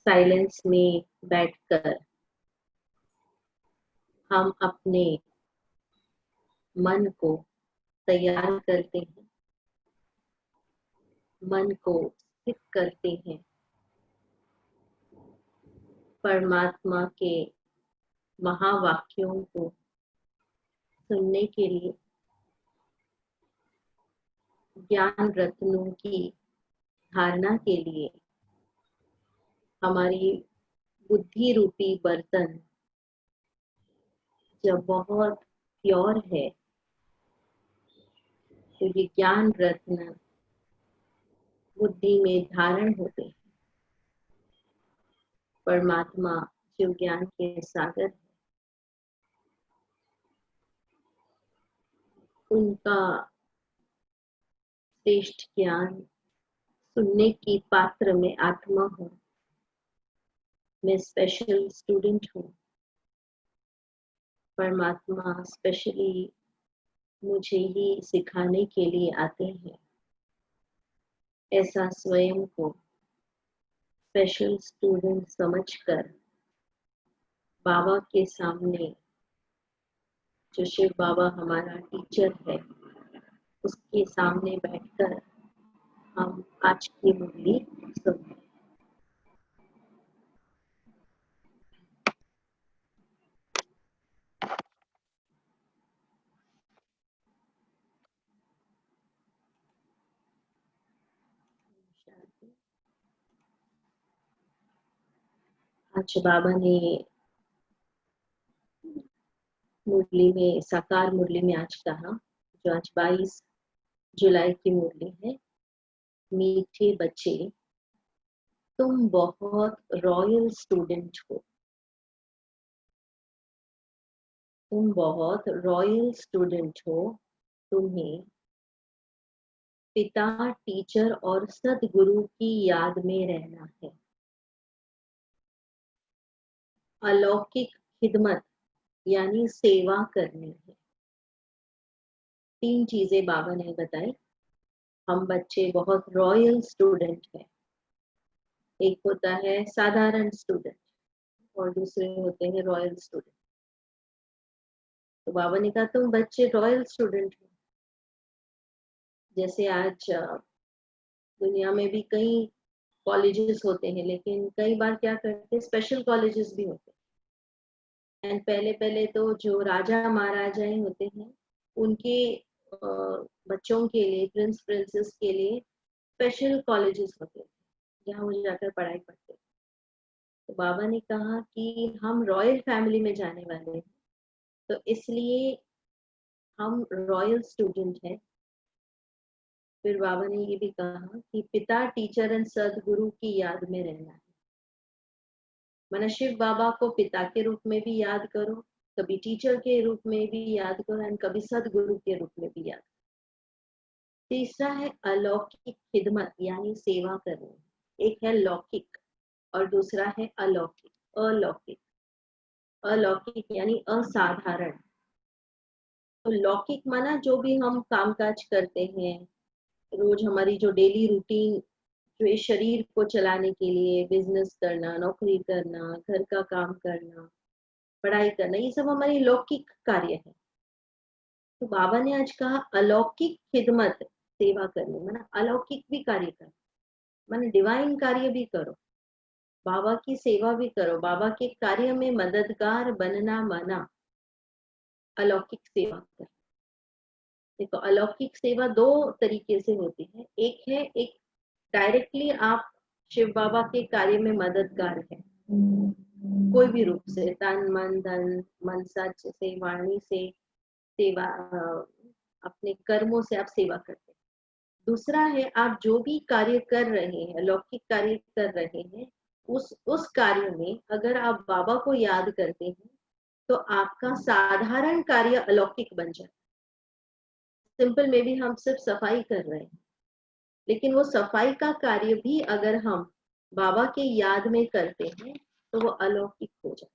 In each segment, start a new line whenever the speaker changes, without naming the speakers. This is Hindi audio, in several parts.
साइलेंस में बैठकर हम अपने मन को तैयार करते हैं, मन को स्थित करते हैं परमात्मा के महावाक्यों को सुनने के लिए, ज्ञान रत्नों की धारणा के लिए। हमारी बुद्धि रूपी बर्तन जब बहुत प्योर है तो ये ज्ञान रत्न बुद्धि में धारण होते हैं। परमात्मा शिव ज्ञान के सागर है, उनका श्रेष्ठ ज्ञान सुनने की पात्र में आत्मा हूँ। मैं स्पेशल स्टूडेंट हूँ। परमात्मा स्पेशली मुझे ही सिखाने के लिए आते हैं। ऐसा स्वयं को स्पेशल स्टूडेंट समझकर बाबा के सामने, जो शिव बाबा हमारा टीचर है, उसके सामने बैठकर हम आज की मुरली सुनते हैं। आज बाबा ने मुरली में, साकार मुरली में आज कहा, जो आज 22 जुलाई की मुरली है, मीठे बच्चे तुम बहुत रॉयल स्टूडेंट हो। तुम बहुत रॉयल स्टूडेंट हो। तुम्हें पिता, टीचर और सदगुरु की याद में रहना है। अलौकिक खिदमत यानी सेवा करनी है। 3 चीजें बाबा ने बताई। हम बच्चे बहुत रॉयल स्टूडेंट हैं। एक होता है साधारण स्टूडेंट और दूसरे होते हैं रॉयल स्टूडेंट। तो बाबा ने कहा तुम बच्चे रॉयल स्टूडेंट हो। जैसे आज दुनिया में भी कई कॉलेजेस होते हैं, लेकिन कई बार क्या करते हैं, स्पेशल कॉलेजेस भी होते हैं। एंड पहले पहले तो जो राजा महाराजाएं होते हैं, उनके बच्चों के लिए, प्रिंस प्रिंसेस के लिए स्पेशल कॉलेजेस होते हैं, जहाँ वो जाकर पढ़ाई पढ़ते हैं। तो बाबा ने कहा कि हम रॉयल फैमिली में जाने वाले हैं, तो इसलिए हम रॉयल स्टूडेंट हैं। फिर बाबा ने ये भी कहा कि पिता, टीचर एंड सदगुरु की याद में रहना है। माना शिव बाबा को पिता के रूप में भी याद करो, कभी टीचर के रूप में भी याद करो, एंड कभी सदगुरु के रूप में भी याद करो। तीसरा है अलौकिक खिदमत यानी सेवा करनी। एक है लौकिक और दूसरा है अलौकिक। अलौकिक, अलौकिक यानी असाधारण। तो लौकिक माना जो भी हम कामकाज करते हैं, रोज हमारी जो डेली रूटीन, जो इस शरीर को चलाने के लिए बिजनेस करना, नौकरी करना, घर का काम करना, पढ़ाई करना, ये सब हमारी लौकिक कार्य है। तो बाबा ने आज कहा अलौकिक खिदमत, सेवा करनी, माना अलौकिक भी कार्य करो, माना डिवाइन कार्य भी करो, बाबा की सेवा भी करो, बाबा के कार्य में मददगार बनना माना अलौकिक सेवा कर। देखो अलौकिक सेवा 2 तरीके से होती है। एक है, एक डायरेक्टली आप शिव बाबा के कार्य में मददगार है, कोई भी रूप से, तन मन धन मन सच से, वाणी से सेवा, अपने कर्मों से आप सेवा करते हैं। दूसरा है, आप जो भी कार्य कर रहे हैं, अलौकिक कार्य कर रहे हैं, उस कार्य में अगर आप बाबा को याद करते हैं तो आपका साधारण कार्य अलौकिक बन जाए। सिंपल में भी हम सिर्फ सफाई कर रहे हैं, लेकिन वो सफाई का कार्य भी अगर हम बाबा के याद में करते हैं तो वो अलौकिक हो जाता है।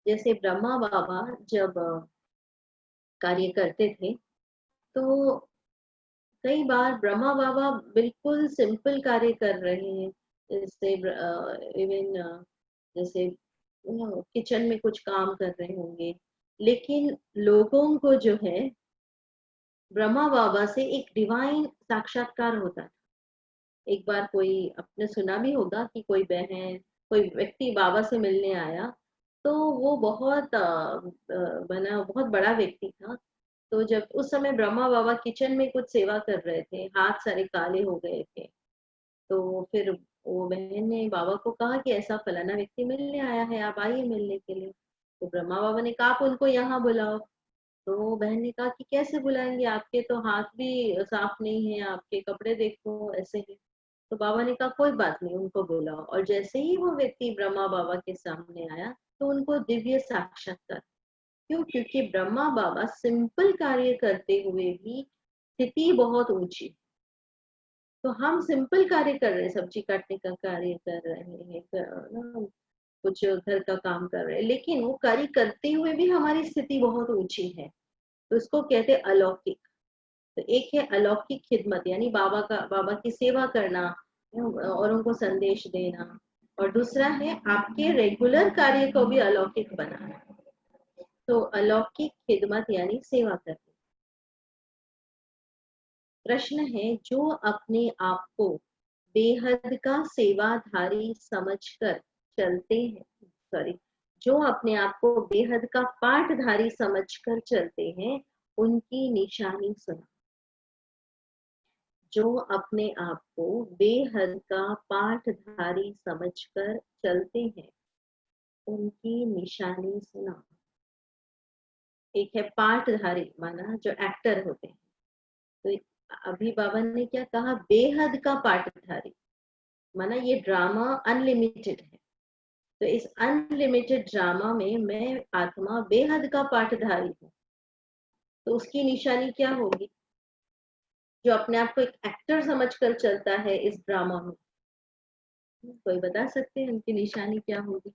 जैसे ब्रह्मा बाबा जब कार्य करते थे, तो कई बार ब्रह्मा बाबा बिल्कुल सिंपल कार्य कर रहे हैं, जैसे इवन जैसे किचन में कुछ काम कर रहे होंगे, लेकिन लोगों को जो है ब्रह्मा बाबा से एक डिवाइन साक्षात्कार होता है। एक बार कोई आपने सुना भी होगा कि कोई बहन कोई व्यक्ति बाबा से मिलने आया, तो वो बहुत बना बहुत बड़ा व्यक्ति था। तो जब उस समय ब्रह्मा बाबा किचन में कुछ सेवा कर रहे थे, हाथ सारे काले हो गए थे। तो फिर वो बहन ने बाबा को कहा कि ऐसा फलाना व्यक्ति मिलने आया है, आप आइए मिलने के लिए। तो ब्रह्मा बाबा ने कहा आप उनको यहाँ बुलाओ। तो बहन ने कहा कि कैसे बुलाएंगे, आपके तो हाथ भी साफ नहीं है, आपके कपड़े देखो ऐसे हैं। तो बाबा ने कहा कोई बात नहीं, उनको बुलाओ। और जैसे ही वो व्यक्ति ब्रह्मा बाबा के सामने आया, तो उनको दिव्य साक्षात्कार। क्यों? क्योंकि ब्रह्मा बाबा सिंपल कार्य करते हुए भी स्थिति बहुत ऊंची। तो हम सिंपल कार्य कर रहे हैं, सब्जी काटने का कार्य कर रहे हैं, कुछ घर का काम कर रहे हैं, लेकिन वो कार्य करते हुए भी हमारी स्थिति बहुत ऊंची है। तो इसको कहते हैं अलौकिक। तो एक है अलौकिक खिदमत, यानी बाबा की सेवा करना, औरों को संदेश देना। और दूसरा है आपके रेगुलर कार्य को भी अलौकिक बनाना। तो अलौकिक खिदमत यानी सेवा करना। प्रश्न है, जो अपने आप को बेहद का सेवाधारी समझकर चलते हैं, सॉरी, जो अपने आप को बेहद का पाठधारी समझकर चलते हैं, उनकी निशानी सुना। जो अपने आप को बेहद का पाठधारी समझकर चलते हैं, उनकी निशानी सुना। एक है पाठधारी, माना जो एक्टर होते हैं। तो अभी बाबा ने क्या कहा, बेहद का पाठधारी, माना ये ड्रामा अनलिमिटेड है। तो इस अनलिमिटेड ड्रामा में मैं आत्मा बेहद का पाठधारी हूँ। तो उसकी निशानी क्या होगी? जो अपने आप को एक एक्टर समझकर चलता है इस ड्रामा में, कोई बता सकते हैं उनकी निशानी क्या होगी?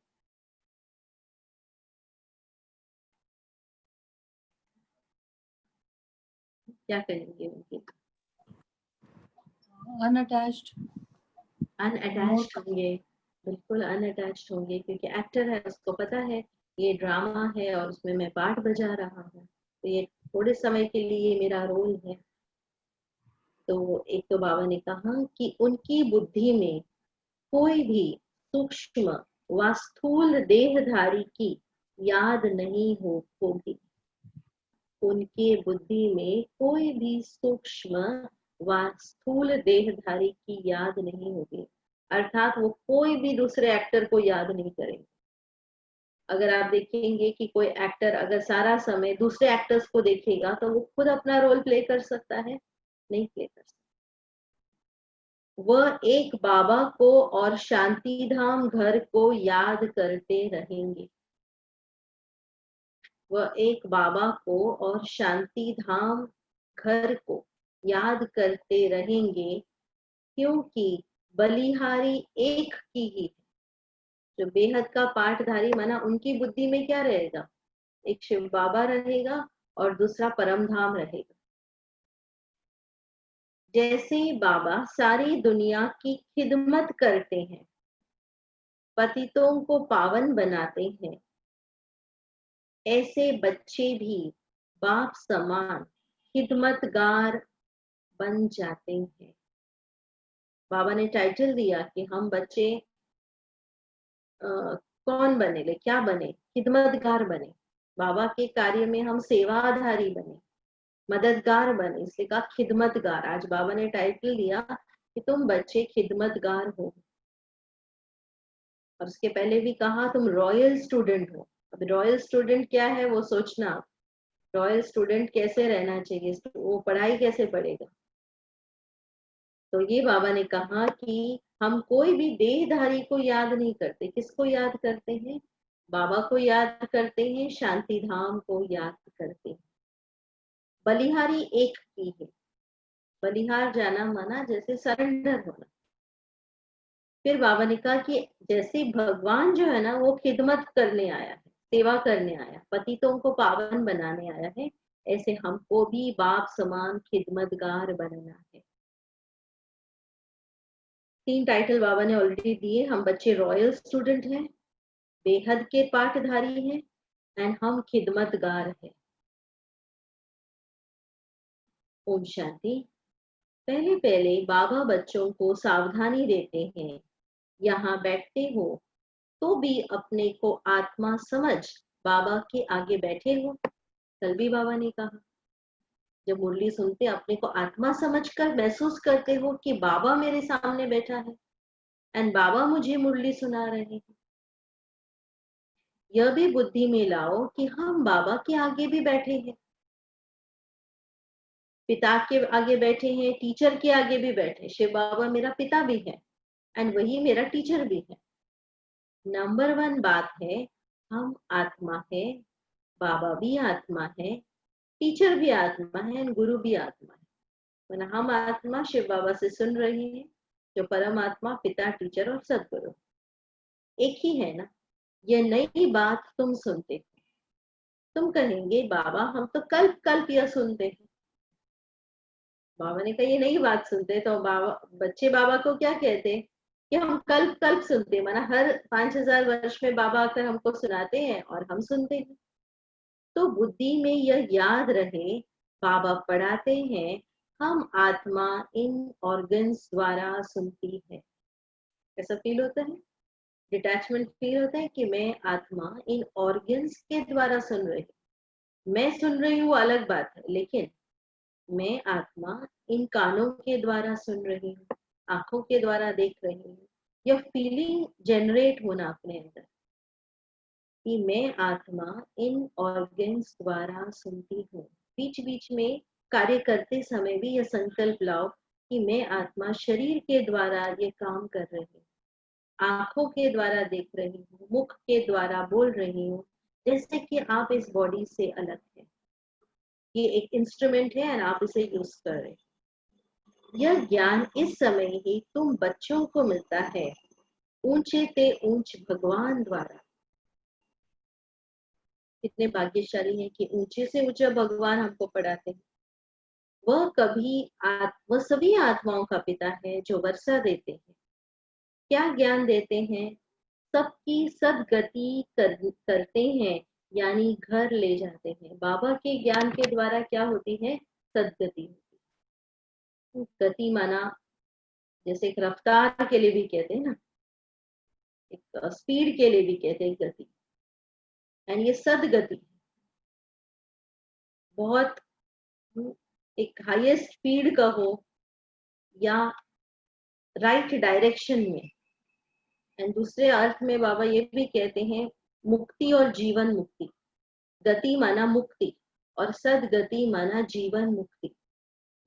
क्या करेंगे उनकी?
अनअटैच्ड,
अनअटैच्ड होंगे। बिल्कुल अनअटैच्ड होंगे, क्योंकि एक्टर है, उसको पता है ये ड्रामा है और उसमें मैं पार्ट बजा रहा हूँ, तो ये थोड़े समय के लिए मेरा रोल है। तो एक तो बाबा ने कहा कि उनकी बुद्धि में कोई भी सूक्ष्म व स्थूल देहधारी की याद नहीं होगी। उनके बुद्धि में कोई भी सूक्ष्म व स्थूल देहधारी की याद नहीं होगी। अर्थात वो कोई भी दूसरे एक्टर को याद नहीं करेंगे। अगर आप देखेंगे कि कोई एक्टर अगर सारा समय दूसरे एक्टर्स को देखेगा, तो वो खुद अपना रोल प्ले कर सकता है? नहीं प्ले कर सकता। वह एक बाबा को और शांति धाम घर को याद करते रहेंगे। वह एक बाबा को और शांति धाम घर को याद करते रहेंगे, क्योंकि बलिहारी एक की ही है। जो बेहद का पाठधारी, माना उनकी बुद्धि में क्या रहेगा? एक शिव बाबा रहेगा और दूसरा परम धाम रहेगा। जैसे बाबा सारी दुनिया की खिदमत करते हैं, पतितों को पावन बनाते हैं, ऐसे बच्चे भी बाप समान खिदमतगार बन जाते हैं। बाबा ने टाइटल दिया कि हम बच्चे कौन बने, ले क्या बने? खिदमतगार बने। बाबा के कार्य में हम सेवाधारी बने, मददगार बने, इसलिए कहा खिदमतगार। आज बाबा ने टाइटल दिया कि तुम बच्चे खिदमतगार हो। और उसके पहले भी कहा तुम रॉयल स्टूडेंट हो। अब रॉयल स्टूडेंट क्या है वो सोचना। रॉयल स्टूडेंट कैसे रहना चाहिए, वो पढ़ाई कैसे पढ़ेगा? तो ये बाबा ने कहा कि हम कोई भी देहधारी को याद नहीं करते। किसको याद करते हैं? बाबा को याद करते हैं, शांति धाम को याद करते हैं। बलिहारी एक की है। बलिहार जाना माना जैसे सरेंडर होना। फिर बाबा ने कहा कि जैसे भगवान जो है ना, वो खिदमत करने आया है, सेवा करने आया, पतितों को पावन बनाने आया है, ऐसे हमको भी बाप समान खिदमतगार बनना है। 3 टाइटल बाबा ने ऑलरेडी दिए। हम बच्चे रॉयल स्टूडेंट हैं, बेहद के पाठधारी हैं, एंड हम खिदमतगार हैं। ओम शांति। पहले पहले बाबा बच्चों को सावधानी देते हैं, यहाँ बैठते हो तो भी अपने को आत्मा समझ बाबा के आगे बैठे हो। कल भी बाबा ने कहा, जब मुरली सुनते अपने को आत्मा समझकर महसूस करते हो कि बाबा मेरे सामने बैठा है एंड बाबा मुझे मुरली सुना रहे हैं। यह भी बुद्धि में लाओ कि हम बाबा के आगे भी बैठे हैं, पिता के आगे बैठे हैं, टीचर के आगे भी बैठे। शिव बाबा मेरा पिता भी है एंड वही मेरा टीचर भी है। नंबर 1 बात है, हम आत्मा है, बाबा भी आत्मा है, टीचर भी आत्मा है एंड गुरु भी आत्मा है। वरना हम आत्मा शिव बाबा से सुन रहे हैं, जो परमात्मा पिता, टीचर और सदगुरु एक ही है ना। ये नई बात तुम सुनते हो, तुम कहेंगे बाबा हम तो कल्प कल्प यह सुनते हैं। बाबा ने कहा ये नई बात सुनते, तो बाबा बच्चे बाबा को क्या कहते कि हम कल्प कल्प सुनते, माना हर 5000 वर्ष में बाबा आकर हमको सुनाते हैं और हम सुनते हैं। तो बुद्धि में यह याद रहे, बाबा पढ़ाते हैं, हम आत्मा इन ऑर्गन्स द्वारा सुनती है। ऐसा फील होता है, डिटैचमेंट फील होता है कि मैं आत्मा इन ऑर्गन्स के द्वारा सुन रही हूँ। मैं सुन रही हूँ अलग बात है, लेकिन मैं आत्मा इन कानों के द्वारा सुन रही हूँ, आंखों के द्वारा देख रही हूँ। यह फीलिंग जनरेट होना अपने अंदर कि मैं आत्मा इन ऑर्गन्स द्वारा सुनती हूँ। बीच बीच में कार्य करते समय भी यह संकल्प लाओ कि मैं आत्मा शरीर के द्वारा ये काम कर रही हूँ, आंखों के द्वारा देख रही हूँ, मुख के द्वारा बोल रही हूँ, जैसे कि आप इस बॉडी से अलग है। ये एक इंस्ट्रूमेंट है और आप इसे यूज कर रहे हैं। यह ज्ञान इस समय ही तुम बच्चों को मिलता है, ऊंचे ते ऊंच भगवान द्वारा। कितने भाग्यशाली हैं कि ऊंचे से ऊंचा भगवान हमको पढ़ाते हैं। वह सभी आत्माओं का पिता है जो वर्षा देते हैं। क्या ज्ञान देते हैं? सबकी सदगति करते हैं, यानी घर ले जाते हैं। बाबा के ज्ञान के द्वारा क्या होती है? सदगति होती है। गति माना जैसे एक रफ्तार के लिए भी कहते हैं ना, एक स्पीड के लिए भी कहते हैं गति, एंड ये सदगति बहुत एक हाईएस्ट स्पीड का हो या राइट डायरेक्शन में। एंड दूसरे अर्थ में बाबा ये भी कहते हैं मुक्ति और जीवन मुक्ति। गति माना मुक्ति और सदगति माना जीवन मुक्ति।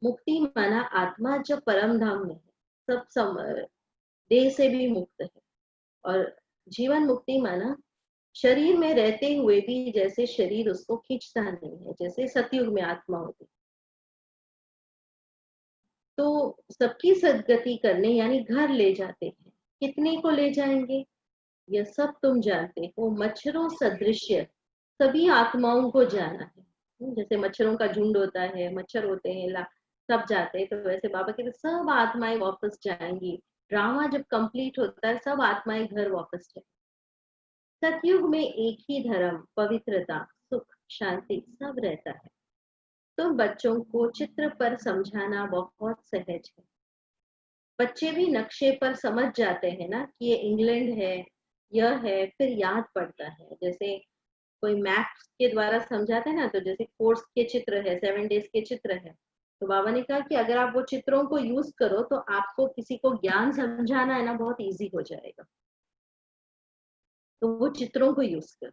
मुक्ति माना आत्मा जब परम धाम में है, सब देह से भी मुक्त है। और जीवन मुक्ति माना शरीर में रहते हुए भी जैसे शरीर उसको खींचता नहीं है, जैसे सतयुग में आत्मा होती। तो सबकी सदगति करने यानी घर ले जाते हैं। कितने को ले जाएंगे यह सब तुम जानते हो। मच्छरों सदृश्य सभी आत्माओं को जाना है। जैसे मच्छरों का झुंड होता है, मच्छर होते हैं, सब जाते हैं, तो वैसे बाबा कहते सब आत्माएं वापस जाएंगी। ड्रामा जब कंप्लीट होता है सब आत्माएं घर वापस जाएंगी। सतयुग में एक ही धर्म, पवित्रता, सुख, शांति सब रहता है। तो बच्चों को चित्र पर समझाना बहुत सहज है। बच्चे भी नक्शे पर समझ जाते हैं ना कि ये इंग्लैंड है, यह है, फिर याद पड़ता है। जैसे कोई मैप्स के द्वारा समझाते हैं ना, तो जैसे कोर्स के चित्र है, 7 डेज के चित्र है, तो बाबा ने कहा कि अगर आप वो चित्रों को यूज करो तो आपको किसी को ज्ञान समझाना है ना बहुत इजी हो जाएगा। तो वो चित्रों को यूज करो।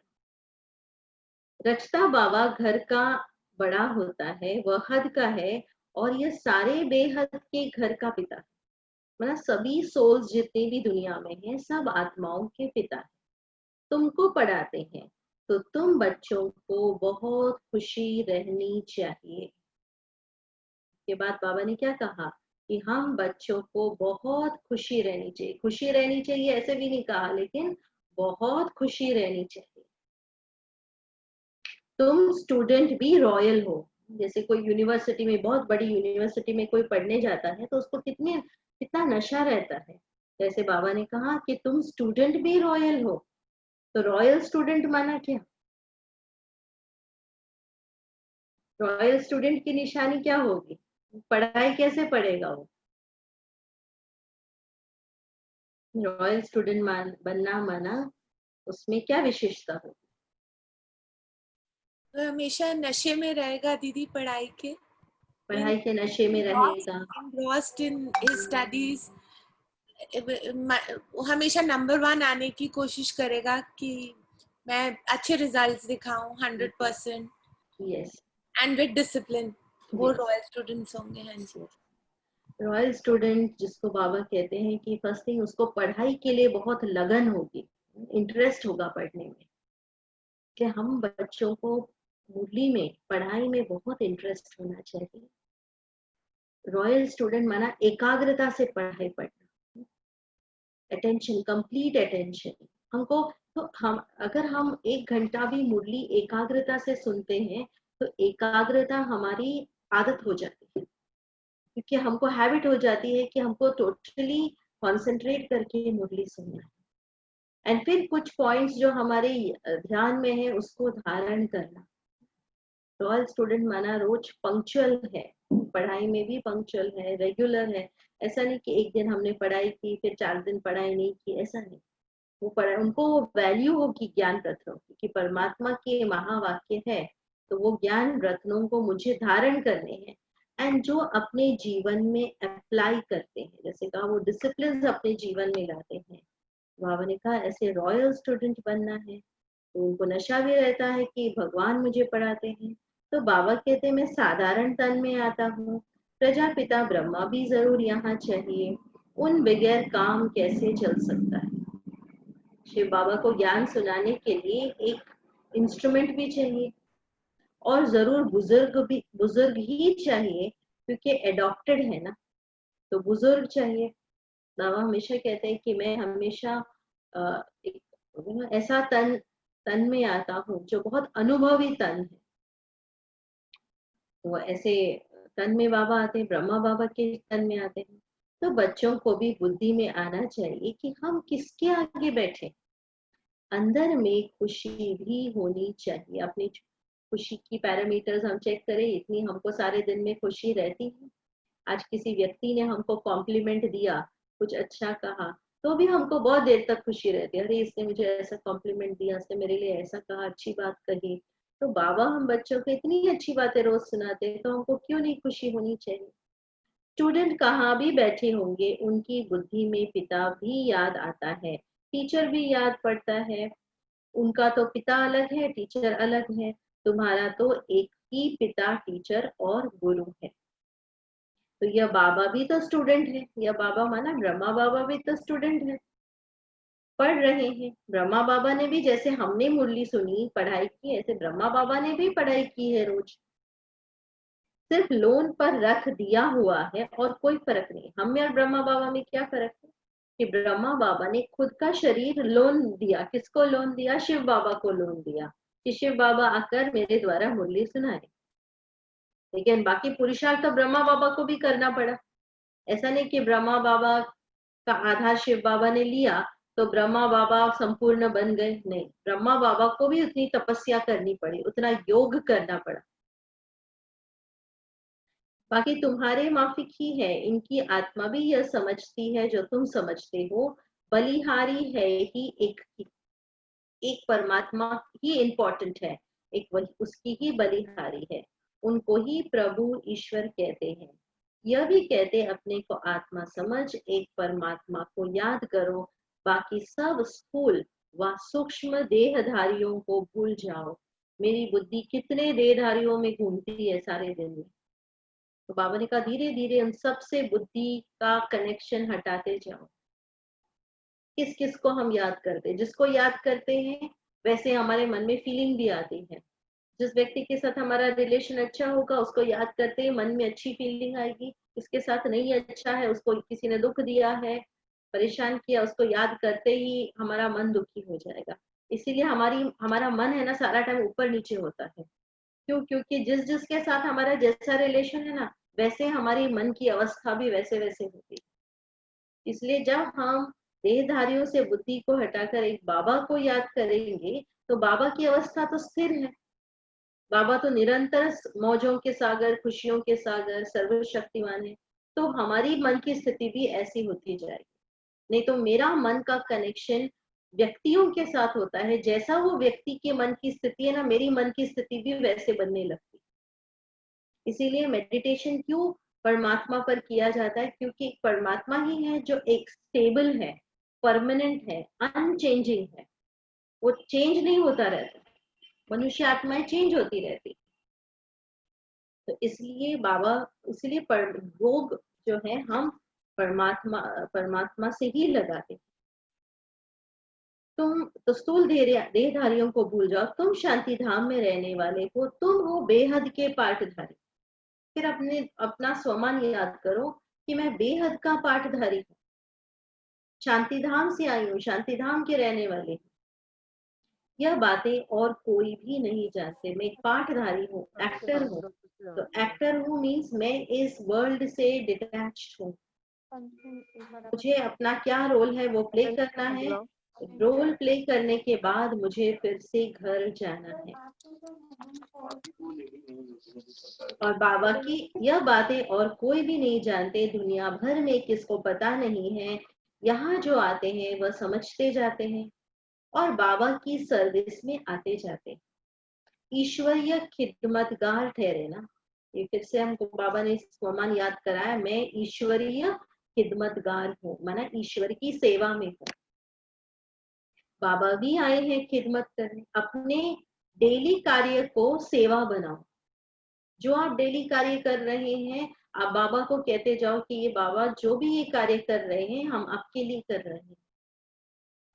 रचता बाबा घर का बड़ा होता है, वह हद का है, और यह सारे बेहद के घर का पिता है। मतलब सभी सोल्स जितने भी दुनिया में हैं सब आत्माओं के पिता है। तुमको पढ़ाते हैं तो तुम बच्चों को बहुत खुशी रहनी चाहिए। के बाद बाबा ने क्या कहा कि हम बच्चों को बहुत खुशी रहनी चाहिए। खुशी रहनी चाहिए ऐसे भी नहीं कहा, लेकिन बहुत खुशी रहनी चाहिए। तुम स्टूडेंट भी रॉयल हो। जैसे कोई यूनिवर्सिटी में, बहुत बड़ी यूनिवर्सिटी में कोई पढ़ने जाता है तो उसको कितना नशा रहता है। जैसे बाबा ने कहा कि तुम स्टूडेंट भी रॉयल हो, तो रॉयल स्टूडेंट माना क्या? रॉयल स्टूडेंट की निशानी क्या होगी? पढ़ाई कैसे पढ़ेगा वो? रॉयल स्टूडेंट बनना माना उसमें क्या विशेषता होगी?
तो हमेशा नशे में रहेगा दीदी पढ़ाई के,
पढ़ाई के नशे में रहेगा,
engrossed in his studies, हमेशा नंबर 1 आने की कोशिश करेगा कि मैं अच्छे रिजल्ट्स दिखाऊं 100%
यस
एंड विद डिसिप्लिन, वो
यस
रॉयल स्टूडेंट्स होंगे। हाँ जी।
यस। रॉयल स्टूडेंट जिसको बाबा कहते हैं कि फर्स्ट थिंग उसको पढ़ाई के लिए बहुत लगन होगी, इंटरेस्ट होगा पढ़ने में। कि हम बच्चों को मुरली में पढ़ाई में बहुत इंटरेस्ट होना चाहिए। रॉयल स्टूडेंट माना एकाग्रता से पढ़ाई पढ़ना, अटेंशन, कंप्लीट अटेंशन। हमको तो हम अगर हम 1 घंटा भी मुरली एकाग्रता से सुनते हैं तो एकाग्रता हमारी आदत हो जाती है, क्योंकि हमको हैबिट हो जाती है कि हमको टोटली कॉन्सेंट्रेट करके मुरली सुनना है। एंड फिर कुछ पॉइंट्स जो हमारे ध्यान में है उसको धारण करना। रॉयल स्टूडेंट माना रोज पंक्चुअल है, पढ़ाई में भी पंक्चुअल है, रेगुलर है। ऐसा नहीं कि एक दिन हमने पढ़ाई की फिर 4 दिन पढ़ाई नहीं की, ऐसा नहीं। वो पढ़ा, उनको वो वैल्यू होगी ज्ञान रत्नों की कि परमात्मा के महावाक्य है, तो वो ज्ञान रत्नों को मुझे धारण करने हैं। एंड जो अपने जीवन में अप्लाई करते हैं, जैसे कहा वो डिसिप्लिन अपने जीवन में लाते हैं। बाबा ने कहा ऐसे रॉयल स्टूडेंट बनना है, तो उनको नशा भी रहता है कि भगवान मुझे पढ़ाते हैं। तो बाबा कहते हैं मैं साधारण तन में आता हूँ, प्रजापिता ब्रह्मा भी जरूर यहाँ चाहिए, उन बगैर काम कैसे चल सकता है। शिव बाबा को ज्ञान सुनाने के लिए एक इंस्ट्रूमेंट भी चाहिए, और जरूर बुजुर्ग ही चाहिए, क्योंकि एडॉप्टेड है ना, तो बुजुर्ग चाहिए। बाबा हमेशा कहते हैं कि मैं हमेशा एक ऐसा तन में आता हूँ जो बहुत अनुभवी तन है। तो ऐसे तन में बाबा आते हैं, ब्रह्मा बाबा के तन में आते हैं। तो बच्चों को भी बुद्धि में आना चाहिए कि हम किसके आगे बैठे। अंदर में खुशी भी होनी चाहिए। अपनी खुशी की पैरामीटर्स हम चेक करें, इतनी हमको सारे दिन में खुशी रहती है। आज किसी व्यक्ति ने हमको कॉम्प्लीमेंट दिया, कुछ अच्छा कहा, तो भी हमको बहुत देर तक खुशी रहती है, अरे इसने मुझे ऐसा कॉम्प्लीमेंट दिया, इसने मेरे लिए ऐसा कहा, अच्छी बात कही। तो बाबा हम बच्चों को इतनी अच्छी बातें रोज सुनाते हैं, तो हमको क्यों नहीं खुशी होनी चाहिए। स्टूडेंट कहाँ भी बैठे होंगे उनकी बुद्धि में पिता भी याद आता है, टीचर भी याद पड़ता है। उनका तो पिता अलग है, टीचर अलग है, तुम्हारा तो एक ही पिता, टीचर और गुरु है। तो यह बाबा भी तो स्टूडेंट है, यह बाबा माना ब्रह्मा बाबा भी तो स्टूडेंट है, पढ़ रहे हैं। ब्रह्मा बाबा ने भी, जैसे हमने मुरली सुनी पढ़ाई की, ऐसे ब्रह्मा बाबा ने भी पढ़ाई की है रोज। सिर्फ लोन पर रख दिया हुआ है और कोई फर्क नहीं। हम में और ब्रह्मा बाबा में क्या फर्क है कि ब्रह्मा बाबा ने खुद का शरीर लोन दिया। किसको लोन दिया? शिव बाबा को लोन दिया कि शिव बाबा आकर मेरे द्वारा मुरली सुनाए। लेकिन बाकी पुरुषार्थ तो ब्रह्मा बाबा को भी करना पड़ा। ऐसा नहीं कि ब्रह्मा बाबा का आधार शिव बाबा ने लिया तो ब्रह्मा बाबा संपूर्ण बन गए, नहीं, ब्रह्मा बाबा को भी उतनी तपस्या करनी पड़ी, उतना योग करना पड़ा। बाकी तुम्हारे माफिक ही है, इनकी आत्मा भी यह समझती है जो तुम समझते हो, बलिहारी है ही एक परमात्मा ही इम्पोर्टेंट है, एक वही उसकी ही बलिहारी है। उनको ही प्रभु ईश्वर कहते हैं। यह भी कहते अपने को आत्मा समझ, एक परमात्मा को याद करो, बाकी सब स्थूल व सूक्ष्म देहधारियों को भूल जाओ। मेरी बुद्धि कितने देहधारियों में घूमती है सारे दिन में। तो बाबा ने कहा धीरे धीरे उन सब से बुद्धि का कनेक्शन हटाते जाओ। किस किस को हम याद करते, जिसको याद करते हैं वैसे हमारे मन में फीलिंग भी आती है। जिस व्यक्ति के साथ हमारा रिलेशन अच्छा होगा उसको याद करते ही मन में अच्छी फीलिंग आएगी। इसके साथ नहीं अच्छा है, उसको किसी ने दुख दिया है, परेशान किया, उसको याद करते ही हमारा मन दुखी हो जाएगा। इसीलिए हमारा मन है ना सारा टाइम ऊपर नीचे होता है। क्यों? क्योंकि जिस जिसके साथ हमारा जैसा रिलेशन है ना, वैसे हमारी मन की अवस्था भी वैसे वैसे होती है। इसलिए जब हम देहधारियों से बुद्धि को हटाकर एक बाबा को याद करेंगे तो बाबा की अवस्था तो स्थिर है। बाबा तो निरंतर मौजों के सागर, खुशियों के सागर, सर्वशक्तिमान है। तो हमारी मन की स्थिति भी ऐसी होती जाएगी। नहीं तो मेरा मन का कनेक्शन व्यक्तियों के साथ होता है, जैसा वो व्यक्ति के मन की स्थिति है ना, मेरी मन की स्थिति भी वैसे बनने लगती। इसीलिए मेडिटेशन क्यों परमात्मा पर किया जाता है, क्योंकि परमात्मा ही है जो एक स्टेबल है, परमानेंट है, अनचेंजिंग है। वो चेंज नहीं होता रहता। मनुष्य आत्माएं चेंज होती रहती। तो इसलिए बाबा, इसलिए योग जो है हम परमात्मा परमात्मा से ही लगाते। तुम तो स्थूल देहधारियों को भूल जाओ, तुम शांति धाम में रहने वाले हो, तुम हो बेहद के पाठधारी। फिर अपना स्वमान याद करो कि मैं बेहद का पाठधारी हूँ, शांति धाम से आई हूँ, शांति धाम के रहने वाले हूँ। यह बातें और कोई भी नहीं जानते। मैं एक पाठधारी हूँ, एक्टर हूँ। तो एक्टर हूँ मीन्स मैं इस वर्ल्ड से डिटैच्ड हूँ। मुझे अपना क्या रोल है वो प्ले करना है। रोल प्ले करने के बाद मुझे फिर से घर जाना है। और बाबा की यह बातें और कोई भी नहीं जानते। दुनिया भर में किसको पता नहीं है। यहाँ जो आते हैं वह समझते जाते हैं और बाबा की सर्विस में आते जाते हैं। ईश्वरीय खिदमतगार ठहरे ना। ये फिर से हमको बाबा ने स्वमान याद कराया, मैं ईश्वरीय खिदमतगार हूँ, माना ईश्वर की सेवा में हूँ। बाबा भी आए हैं खिदमत करने। अपने डेली कार्य को सेवा बनाओ। जो आप डेली कार्य कर रहे हैं, आप बाबा को कहते जाओ कि ये बाबा जो भी ये कार्य कर रहे हैं हम आपके लिए कर रहे हैं।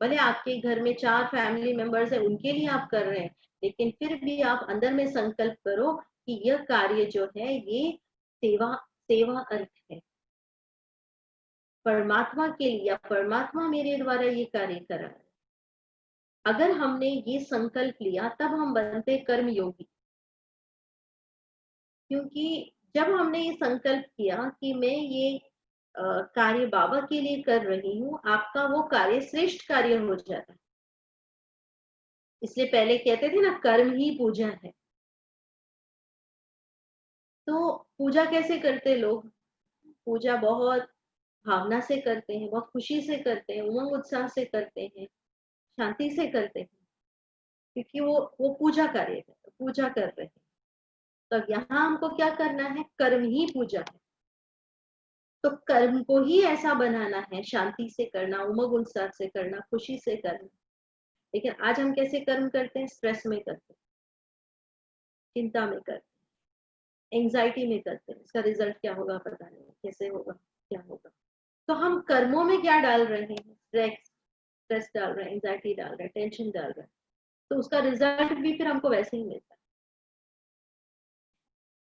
भले आपके घर में 4 फैमिली मेंबर्स है, उनके लिए आप कर रहे हैं, लेकिन फिर भी आप अंदर में संकल्प करो कि यह कार्य जो है ये सेवा सेवा अर्थ है परमात्मा के लिए, या परमात्मा मेरे द्वारा ये कार्य करा है। अगर हमने ये संकल्प लिया तब हम बनते कर्म योगी। क्योंकि जब हमने ये संकल्प किया कि मैं ये कार्य बाबा के लिए कर रही हूँ, आपका वो कार्य श्रेष्ठ कार्य हो जाता है। इसलिए पहले कहते थे ना, कर्म ही पूजा है। तो पूजा कैसे करते लोग? पूजा बहुत भावना से करते हैं, बहुत खुशी से करते हैं, उमंग उत्साह से करते हैं, शांति से करते हैं, क्योंकि वो पूजा कार्य है, पूजा कर रहे हैं। तो यहाँ हमको क्या करना है? कर्म ही पूजा है। तो कर्म को ही ऐसा बनाना है, शांति से करना, उमंग उत्साह से करना, खुशी से करना। लेकिन आज हम कैसे कर्म करते हैं? स्ट्रेस में करते हैं, चिंता में करते हैं, एंजाइटी में करते हैं। इसका रिजल्ट क्या होगा पता नहीं, कैसे होगा, क्या होगा। तो हम कर्मों में क्या डाल रहे हैं? स्ट्रेस डाल रहे हैं, एंजाइटी डाल रहे हैं, टेंशन डाल रहे हैं। तो उसका रिजल्ट भी फिर हमको वैसे ही मिलता है।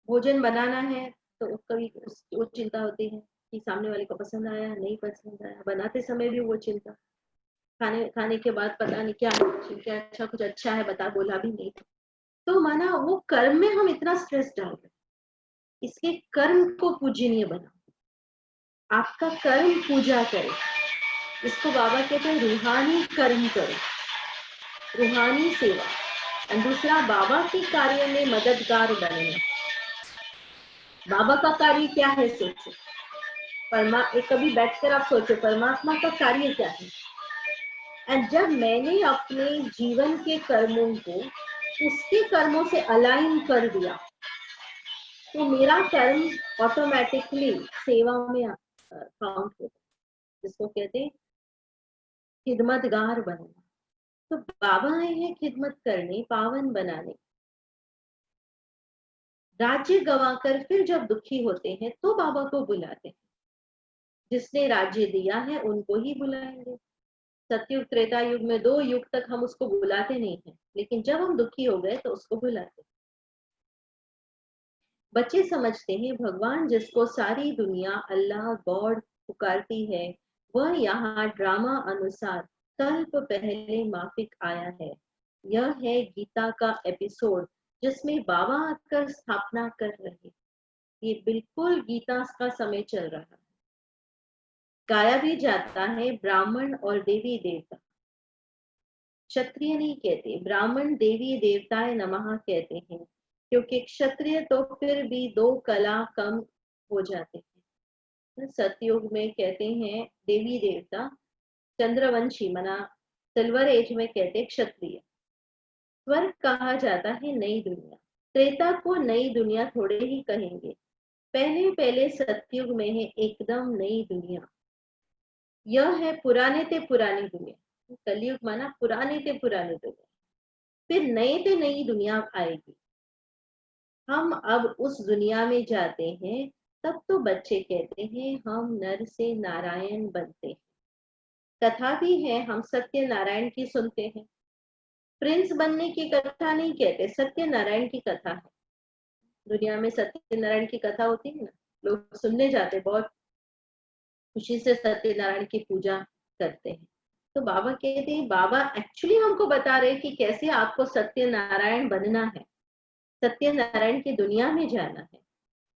भोजन बनाना है तो कभी वो चिंता होती है कि सामने वाले को पसंद आया, नहीं पसंद आया। बनाते समय भी वो चिंता, खाने खाने के बाद पता नहीं क्या क्या अच्छा, कुछ अच्छा है बता, बोला भी नहीं। तो माना वो कर्म में हम इतना स्ट्रेस डाल रहे हैं। इसके कर्म को पूजनीय बना, आपका कर्म पूजा करे। इसको बाबा कहते हैं रूहानी कर्म करो, रूहानी सेवा। और दूसरा, बाबा के कार्य में मददगार बनना। बाबा का कार्य क्या है? सोचो, कभी बैठकर आप सोचो परमात्मा का कार्य क्या है। एंड जब मैंने अपने जीवन के कर्मों को उसके कर्मों से अलाइन कर दिया, तो मेरा कर्म ऑटोमेटिकली सेवा में काउंट होता है, जिसको कहते हैं खिदमतगार बनना। तो बाबा आए हैं खिदमत करने, पावन बनाने। राज्य गवाकर फिर जब दुखी होते हैं तो बाबा को बुलाते हैं। जिसने राज्य दिया है उनको ही बुलाएंगे। सतयुग त्रेता युग में 2 युग तक हम उसको बुलाते नहीं हैं, लेकिन जब हम दुखी हो गए तो उसको बुलाते। बच्चे समझते हैं भगवान जिसको सारी दुनिया अल्लाह गॉड पुकारती है, वह यहाँ ड्रामा अनुसार कल्प पहले माफिक आया है। यह है गीता का एपिसोड जिसमें बाबा आकर स्थापना कर रहे। ये बिल्कुल गीता का समय चल रहा है। गाया भी जाता है ब्राह्मण और देवी देवता। क्षत्रिय नहीं कहते, ब्राह्मण देवी देवताए नमः कहते हैं, क्योंकि क्षत्रिय तो फिर भी 2 कला कम हो जाते हैं। सतयुग में कहते हैं देवी देवता, चंद्रवंशी मना सिल्वर एज में कहते क्षत्रिय। स्वर्ग कहा जाता है नई दुनिया। त्रेता को नई दुनिया थोड़े ही कहेंगे, पहले पहले सतयुग में है एकदम नई दुनिया। यह है पुराने ते पुरानी दुनिया। कलयुग माना पुराने ते पुरानी दुनिया, फिर नए ते नई दुनिया आएगी। हम अब उस दुनिया में जाते हैं, तब तो बच्चे कहते हैं हम नर से नारायण बनते हैं। कथा भी है, हम सत्य नारायण की सुनते हैं। प्रिंस बनने की कथा नहीं कहते, सत्य नारायण की कथा है। दुनिया में सत्य नारायण की कथा होती है ना, लोग सुनने जाते, बहुत खुशी से सत्यनारायण की पूजा करते हैं। तो बाबा कहते हैं, बाबा एक्चुअली हमको बता रहे कि कैसे आपको सत्यनारायण बनना है, सत्यनारायण की दुनिया में जाना है।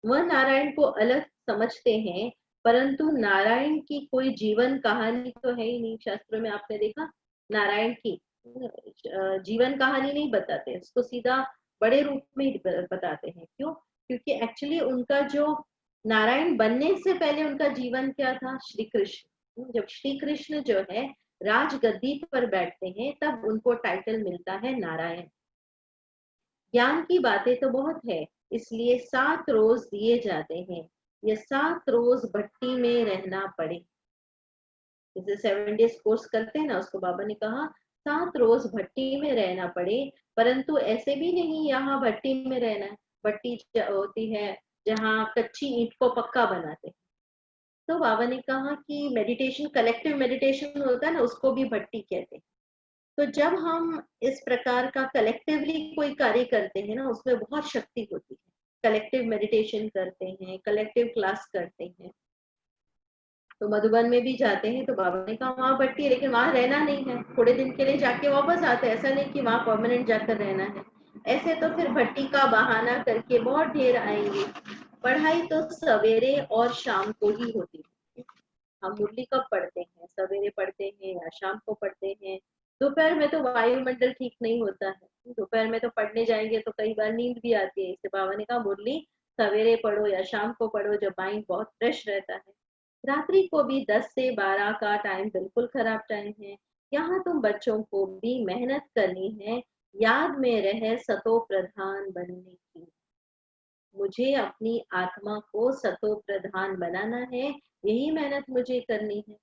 वह नारायण को अलग समझते हैं, परंतु नारायण की कोई जीवन कहानी तो है ही नहीं। शास्त्रों में आपने देखा, नारायण की जीवन कहानी नहीं बताते, उसको सीधा बड़े रूप में ही बताते हैं। क्यों? क्योंकि एक्चुअली उनका जो नारायण बनने से पहले उनका जीवन क्या था, श्री कृष्ण। जब श्री कृष्ण जो है राजगद्दी पर बैठते हैं, तब उनको टाइटल मिलता है नारायण। ज्ञान की बातें तो बहुत है, इसलिए 7 रोज दिए जाते हैं। ये 7 रोज भट्टी में रहना पड़े। जैसे 7 डेज कोर्स करते हैं ना, उसको बाबा ने कहा 7 रोज भट्टी में रहना पड़े। परंतु ऐसे भी नहीं यहाँ भट्टी में रहना है। भट्टी होती है जहाँ कच्ची ईंट को पक्का बनाते हैं। तो बाबा ने कहा कि मेडिटेशन, कलेक्टिव मेडिटेशन होता है ना, उसको भी भट्टी कहते हैं। तो जब हम इस प्रकार का कलेक्टिवली कोई कार्य करते हैं ना, उसमें बहुत शक्ति होती है। कलेक्टिव मेडिटेशन करते हैं, कलेक्टिव क्लास करते हैं। तो मधुबन में भी जाते हैं, तो बाबा ने कहा वहां भट्टी है, लेकिन वहां रहना नहीं है, थोड़े दिन के लिए जाके वापस आते हैं। ऐसा नहीं कि वहां परमानेंट जाकर रहना है। ऐसे तो फिर भट्टी का बहाना करके बहुत ढेर आएंगे। पढ़ाई तो सवेरे और शाम को ही होती है। हम मुरली कब पढ़ते हैं, सवेरे पढ़ते हैं या शाम को पढ़ते हैं। दोपहर में तो वायुमंडल ठीक नहीं होता है, दोपहर में तो पढ़ने जाएंगे तो कई बार नींद भी आती है। इससे बाबा ने कहा मुरली सवेरे पढ़ो या शाम को पढ़ो, जब माइंड बहुत फ्रेश रहता है। रात्रि को भी 10 से 12 का टाइम बिल्कुल खराब टाइम है। यहाँ तुम बच्चों को भी मेहनत करनी है, याद में रहे सतो प्रधान बनने की। मुझे अपनी आत्मा को सतो प्रधान बनाना है, यही मेहनत मुझे करनी है।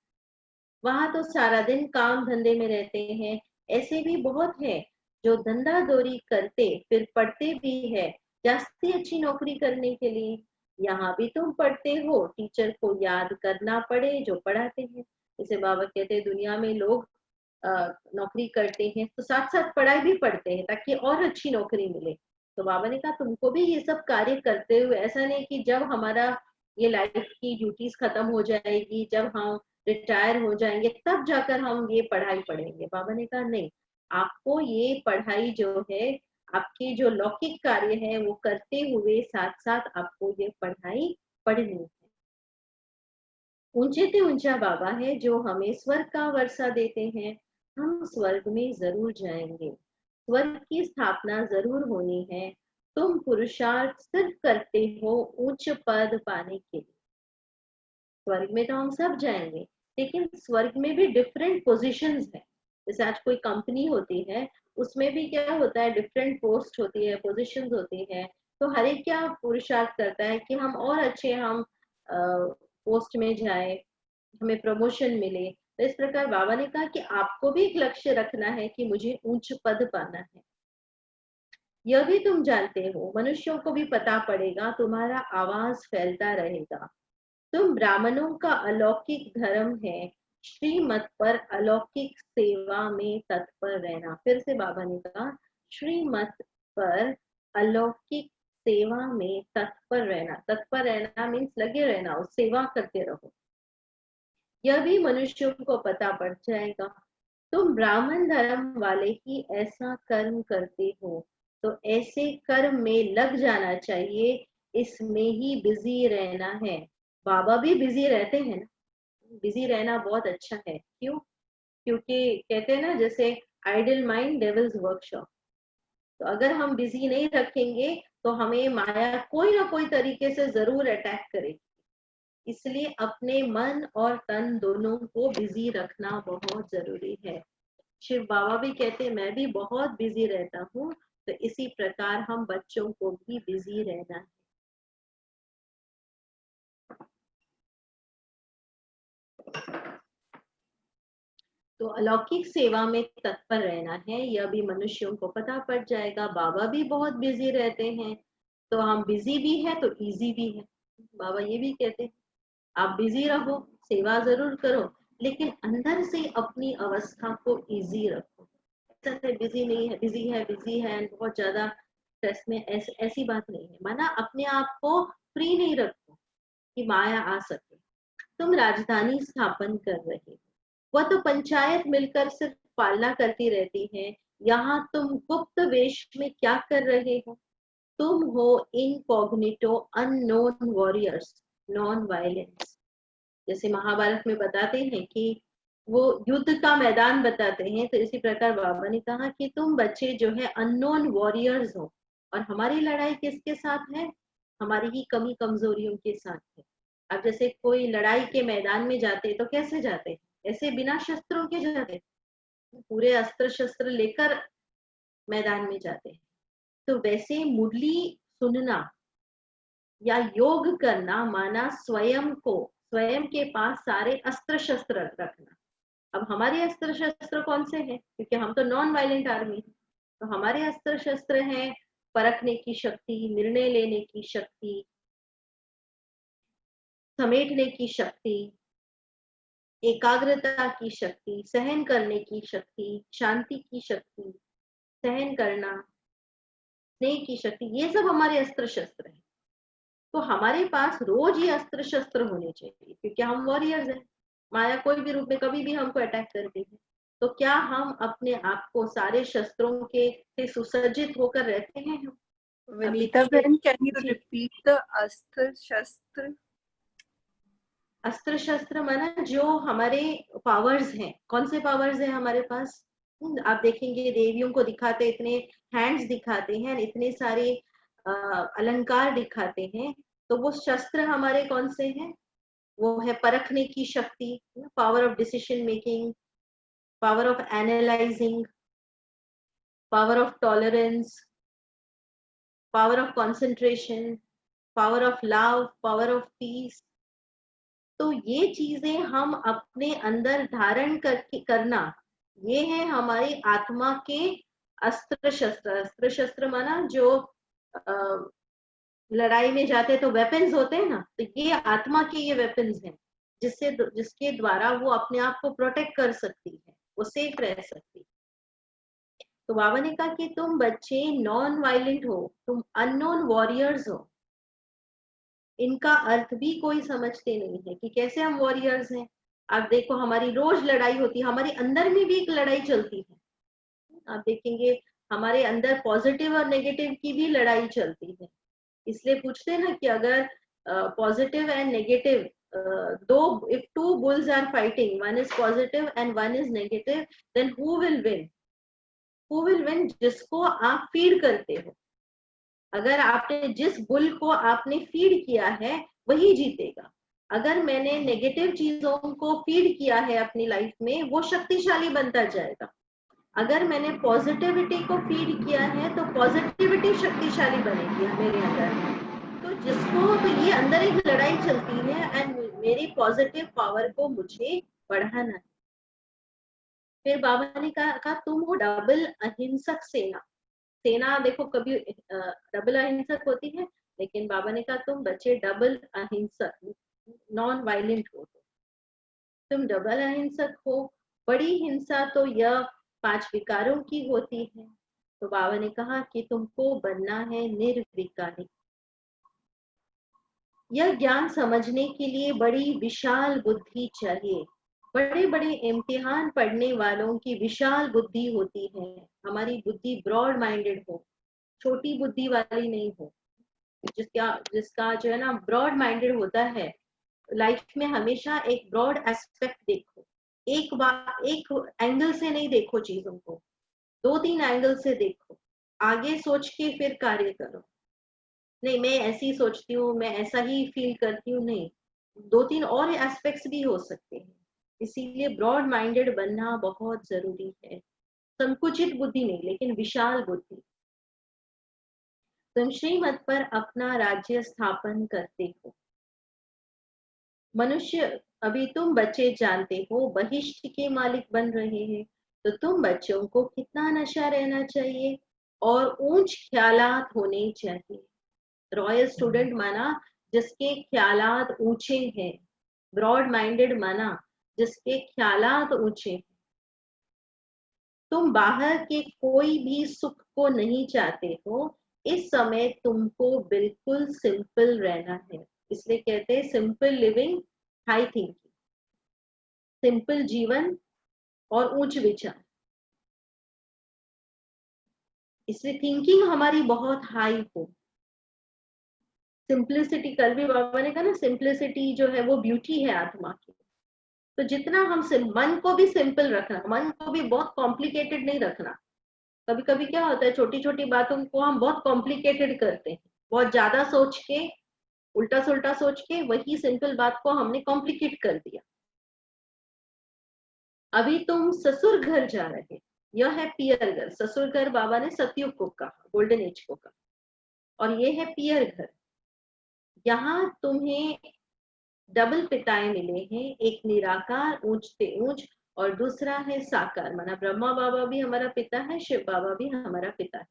वहां तो सारा दिन काम धंधे में रहते हैं। ऐसे भी बहुत है जो धंधा दौरी करते फिर पढ़ते भी है, जास्ती अच्छी नौकरी करने के लिए। यहाँ भी तुम पढ़ते हो, टीचर को याद करना पड़े जो पढ़ाते हैं। जैसे बाबा कहते हैं दुनिया में लोग नौकरी करते हैं तो साथ साथ पढ़ाई भी पढ़ते हैं ताकि और अच्छी नौकरी मिले। तो बाबा ने कहा तुमको भी ये सब कार्य करते हुए, ऐसा नहीं कि जब हमारा ये लाइफ की ड्यूटीज खत्म हो जाएगी, जब हम रिटायर हो जाएंगे, तब जाकर हम ये पढ़ाई पढ़ेंगे। बाबा ने कहा नहीं, आपको ये पढ़ाई जो है, आपके जो लौकिक कार्य है वो करते हुए साथ साथ आपको ये पढ़ाई पढ़नी है। ऊंचे से ऊंचा बाबा है जो हमें स्वर्ग का वर्षा देते हैं। हम स्वर्ग में जरूर जाएंगे, स्वर्ग की स्थापना जरूर होनी है। तुम पुरुषार्थ सिर्फ करते हो उच्च पद पाने के लिए। स्वर्ग में तो हम सब जाएंगे, लेकिन स्वर्ग में भी डिफरेंट पोजीशंस है। जैसे आज कोई कंपनी होती है, उसमें भी क्या होता है, डिफरेंट पोस्ट होती है, पोजीशंस होती है। तो हर एक क्या पुरुषार्थ करता है कि हम और अच्छे हम पोस्ट में जाए, हमें प्रमोशन मिले। तो इस प्रकार बाबा ने कहा कि आपको भी एक लक्ष्य रखना है कि मुझे उच्च पद पाना है। यह भी तुम जानते हो, मनुष्यों को भी पता पड़ेगा, तुम्हारा आवाज फैलता रहेगा। तुम ब्राह्मणों का अलौकिक धर्म है श्रीमत पर अलौकिक सेवा में तत्पर रहना। फिर से बाबा ने कहा श्रीमत पर अलौकिक सेवा में तत्पर रहना। तत्पर रहना मीन्स लगे रहना, और सेवा करते रहो। यह भी मनुष्यों को पता पड़ जाएगा। तुम ब्राह्मण धर्म वाले ही ऐसा कर्म करते हो, तो ऐसे कर्म में लग जाना चाहिए, इसमें ही बिजी रहना है। बाबा भी बिजी रहते हैं ना, बिजी रहना बहुत अच्छा है। क्यों? क्योंकि कहते हैं ना, जैसे आइडल माइंड डेविल्स वर्कशॉप। तो अगर हम बिजी नहीं रखेंगे तो हमें माया कोई ना कोई तरीके से जरूर अटैक करेगी। इसलिए अपने मन और तन दोनों को बिजी रखना बहुत जरूरी है। शिव बाबा भी कहते हैं मैं भी बहुत बिजी रहता हूँ, तो इसी प्रकार हम बच्चों को भी बिजी रहना है। तो अलौकिक सेवा में तत्पर रहना है, यह भी मनुष्यों को पता पड़ जाएगा। बाबा भी बहुत बिजी रहते हैं, तो हम बिजी भी है तो इजी भी है। बाबा ये भी कहते हैं आप बिजी रहो, सेवा जरूर करो, लेकिन अंदर से अपनी अवस्था को इजी रखो। ऐसा बिजी नहीं है, बिजी है बहुत ज्यादा स्ट्रेस में, ऐसी बात नहीं है। माना अपने आप को फ्री नहीं रखो कि माया आ सके। तुम राजधानी स्थापन कर रहे हो, वह तो पंचायत मिलकर सिर्फ पालना करती रहती है। यहाँ तुम गुप्त वेश में क्या कर रहे हो? तुम हो incognito unknown warriors, non violence. जैसे महाभारत में बताते हैं कि वो युद्ध का मैदान बताते हैं, तो इसी प्रकार बाबा ने कहा कि तुम बच्चे जो है अननोन वॉरियर्स हो। और हमारी लड़ाई किसके साथ है? हमारी ही कमी कमजोरियों के साथ है। अब जैसे कोई लड़ाई के मैदान में जाते तो कैसे जाते? ऐसे बिना शस्त्रों के जाते? पूरे अस्त्र शस्त्र लेकर मैदान में जाते हैं। तो वैसे मुरली सुनना या योग करना माना स्वयं के पास सारे अस्त्र शस्त्र रखना। अब हमारे अस्त्र शस्त्र कौन से हैं? क्योंकि हम तो नॉन वायलेंट आर्मी है, तो हमारे अस्त्र शस्त्र हैं परखने की शक्ति, निर्णय लेने की शक्ति, समेटने की शक्ति, एकाग्रता की शक्ति, सहन करने की शक्ति, शांति की शक्ति, सहन करना, स्नेह की शक्ति, ये सब हमारे अस्त्र शस्त्र हैं। तो हमारे पास रोज ये अस्त्र शस्त्र होने चाहिए, क्योंकि हम वॉरियर्स हैं। माया कोई भी रूप में कभी भी हमको अटैक करती है। तो क्या हम अपने आप को सारे शस्त्रों के से सुसज्जित होकर रहते हैं? हम
Vinita Ben, can you repeat the अस्त्र शस्त्र?
अस्त्र शस्त्र माना जो हमारे पावर्स हैं। कौन से पावर्स हैं हमारे पास? आप देखेंगे देवियों को दिखाते, इतने हैंड्स दिखाते हैं, इतने सारे अलंकार दिखाते हैं। तो वो शस्त्र हमारे कौन से हैं? वो है परखने की शक्ति, power of decision making, power of analysing, power of tolerance, power of concentration, power of love, power of peace. तो ये चीजें हम अपने अंदर धारण करना, ये है हमारी आत्मा के अस्त्र शस्त्र। अस्त्र शस्त्र माना जो लड़ाई में जाते तो वेपन्स होते हैं ना, तो ये आत्मा के ये वेपन्स हैं, जिसके द्वारा वो अपने आप को प्रोटेक्ट कर सकती है, वो सेफ रह सकती है। तो बाबा ने कहा कि तुम बच्चे नॉन वायलेंट हो, तुम अननोन वॉरियर्स हो। इनका अर्थ भी कोई समझते नहीं है कि कैसे हम वॉरियर्स हैं। आप देखो हमारी रोज लड़ाई होती है, हमारे अंदर में भी एक लड़ाई चलती है। आप देखेंगे हमारे अंदर पॉजिटिव और नेगेटिव की भी लड़ाई चलती है। इसलिए पूछते हैं ना कि अगर पॉजिटिव एंड नेगेटिव, दो if two bulls are fighting, one is positive and one is negative, then who will win? Who will win? जिसको आप फीड करते हो। अगर आपने जिस बुल को आपने फीड किया है वही जीतेगा। अगर मैंने नेगेटिव चीजों को फीड किया है अपनी लाइफ में, वो शक्तिशाली बनता जाएगा। अगर मैंने पॉजिटिविटी को फीड किया है तो पॉजिटिविटी शक्तिशाली बनेगी मेरे अंदर। तो तो ये अंदर एक लड़ाई चलती है एंड मेरी पॉजिटिव पावर को मुझे बढ़ाना है। फिर बाबा ने कहा तुम हो डबल अहिंसक सेना। सेना देखो कभी डबल अहिंसक होती है, लेकिन बाबा ने कहा तुम बच्चे डबल अहिंसक, नॉन वायलेंट हो। तुम डबल अहिंसक हो। बड़ी हिंसा तो यह 5 विकारों की होती है। तो बाबा ने कहा कि तुमको बनना है निर्विकारी। यह ज्ञान समझने के लिए बड़ी विशाल बुद्धि चाहिए। बड़े बड़े इम्तिहान पढ़ने वालों की विशाल बुद्धि होती है। हमारी बुद्धि ब्रॉड माइंडेड हो, छोटी बुद्धि वाली नहीं हो। जिसका जो है ना ब्रॉड माइंडेड होता है, लाइफ में हमेशा एक ब्रॉड एस्पेक्ट देखो, एक एंगल से नहीं देखो चीजों को, 2-3 एंगल से देखो, आगे सोच के फिर कार्य करो। नहीं मैं ऐसी सोचती हूँ, मैं ऐसा ही फील करती हूँ, नहीं, 2-3 और एस्पेक्ट्स भी हो सकते हैं। इसीलिए ब्रॉड माइंडेड बनना बहुत जरूरी है। संकुचित बुद्धि नहीं, लेकिन विशाल बुद्धि। तुम श्रीमत पर अपना राज्य स्थापन करते हो। मनुष्य, अभी तुम बच्चे जानते हो बहिष्ठ के मालिक बन रहे हैं, तो तुम बच्चों को कितना नशा रहना चाहिए और ऊंच ख्यालात होने चाहिए। रॉयल स्टूडेंट माना जिसके ख्यालात ऊंचे हैं, ब्रॉड माइंडेड माना जिसके ख्यालात ऊंचे हैं। तुम बाहर के कोई भी सुख को नहीं चाहते हो, इस समय तुमको बिल्कुल सिंपल रहना है। इसलिए कहते हैं simple living, high thinking. Simple जीवन और उच्च विचार। इसलिए थिंकिंग हमारी बहुत हाई हो। सिंप्लिसिटी, कल भी बाबा ने कहा ना, सिंप्लिसिटी जो है वो ब्यूटी है आत्मा की। तो जितना हम मन को भी सिंपल रखना, मन को भी बहुत कॉम्प्लिकेटेड नहीं रखना। कभी कभी क्या होता है, छोटी छोटी बातों को हम बहुत कॉम्प्लिकेटेड करते हैं, बहुत ज्यादा सोच के, उल्टा सुल्टा सोच के वही सिंपल बात को हमने कॉम्प्लिकेट कर दिया। अभी तुम ससुर घर जा रहे, यह है पियर घर। ससुर घर बाबा ने सतयुग को कहा, गोल्डन एज को कहा, और ये है पियर घर। यहाँ तुम्हें डबल पिताएं मिले हैं, एक निराकार ऊंच से ऊंच और दूसरा है साकार, माना ब्रह्मा बाबा भी हमारा पिता है, शिव बाबा भी हमारा पिता है।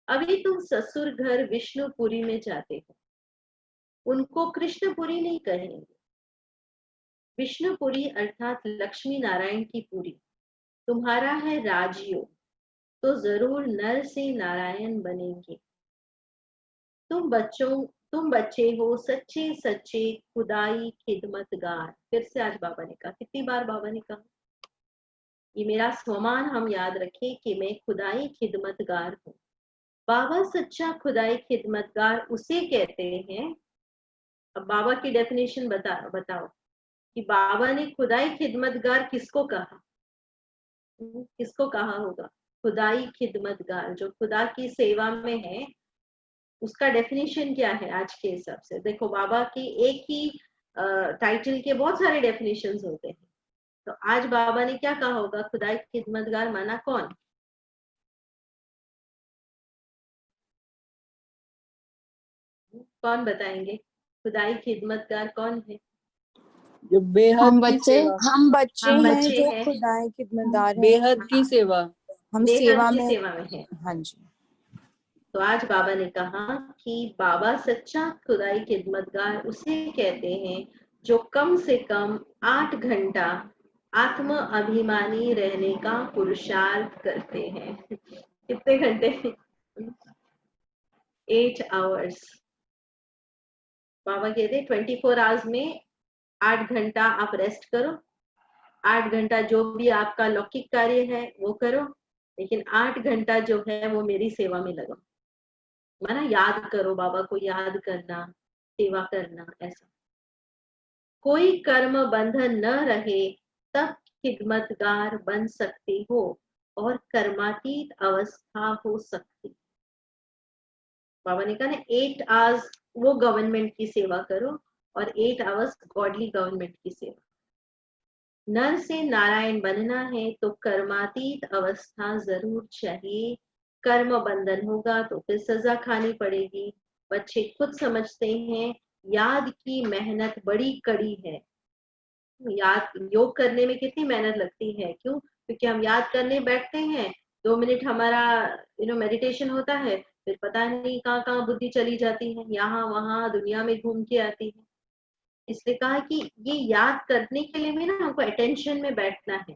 अभी तुम ससुर घर विष्णुपुरी में जाते हो। उनको कृष्णपुरी नहीं कहेंगे, विष्णुपुरी अर्थात लक्ष्मी नारायण की पुरी। तुम्हारा है राजयोग, तो जरूर नर से नारायण बनेंगे। तुम बच्चे हो सच्चे सच्चे खुदाई खिदमतगार। फिर से आज बाबा ने कहा, कितनी बार बाबा ने कहा, ये मेरा स्वमान हम याद रखें कि मैं खुदाई खिदमतगार हूँ। बाबा सच्चा खुदाई खिदमतगार उसे कहते हैं। अब बाबा की डेफिनेशन बताओ कि बाबा ने खुदाई खिदमतगार किसको कहा, किसको कहा होगा? खुदाई खिदमतगार जो खुदा की सेवा में है, उसका डेफिनेशन क्या है आज के हिसाब से? देखो बाबा की एक ही टाइटल के बहुत सारे डेफिनेशंस होते हैं, तो आज बाबा ने क्या कहा होगा? खुदाई खिदमतगार माना कौन? कौन बताएंगे खुदाई खिदमतगार कौन है?
जो बेहद की सेवा,
हम बच्चे
हम
हैं
बच्चे
जो
हैं,
खुदा के खिदमतगार हैं।
बेहद की सेवा,
हम
बेहद
सेवा
की
में,
सेवा में है।
हाँ जी।
तो आज बाबा ने कहा कि बाबा सच्चा खुदाई खिदमतगार उसे कहते हैं जो कम से कम 8 घंटा आत्म अभिमानी रहने का पुरुषार्थ करते हैं। कितने घंटे? 8 आवर्स। बाबा कहते 24 आवर्स में 8 घंटा आप रेस्ट करो, 8 घंटा जो भी आपका लौकिक कार्य है वो करो, लेकिन 8 घंटा जो है वो मेरी सेवा में लगाओ। माना याद करो, बाबा को याद करना, सेवा करना। ऐसा कोई कर्म बंधन न रहे तब खिदमतगार बन सकते हो और कर्मातीत अवस्था हो सकती। बाबा ने कहा ना 8 आवर्स वो गवर्नमेंट की सेवा करो और 8 आवर्स गॉडली गवर्नमेंट की सेवा। नर से नारायण बनना है तो कर्मातीत अवस्था जरूर चाहिए। कर्म बंधन होगा तो फिर सजा खानी पड़ेगी। बच्चे खुद समझते हैं याद की मेहनत बड़ी कड़ी है। याद योग करने में कितनी मेहनत लगती है, क्यों? क्योंकि हम याद करने बैठते हैं, 2 मिनट हमारा मेडिटेशन होता है, फिर पता नहीं कहाँ कहाँ बुद्धि चली जाती है, यहाँ वहां दुनिया में घूम के आती है। इसलिए कहा कि ये याद करने के लिए भी ना हमको अटेंशन में बैठना है।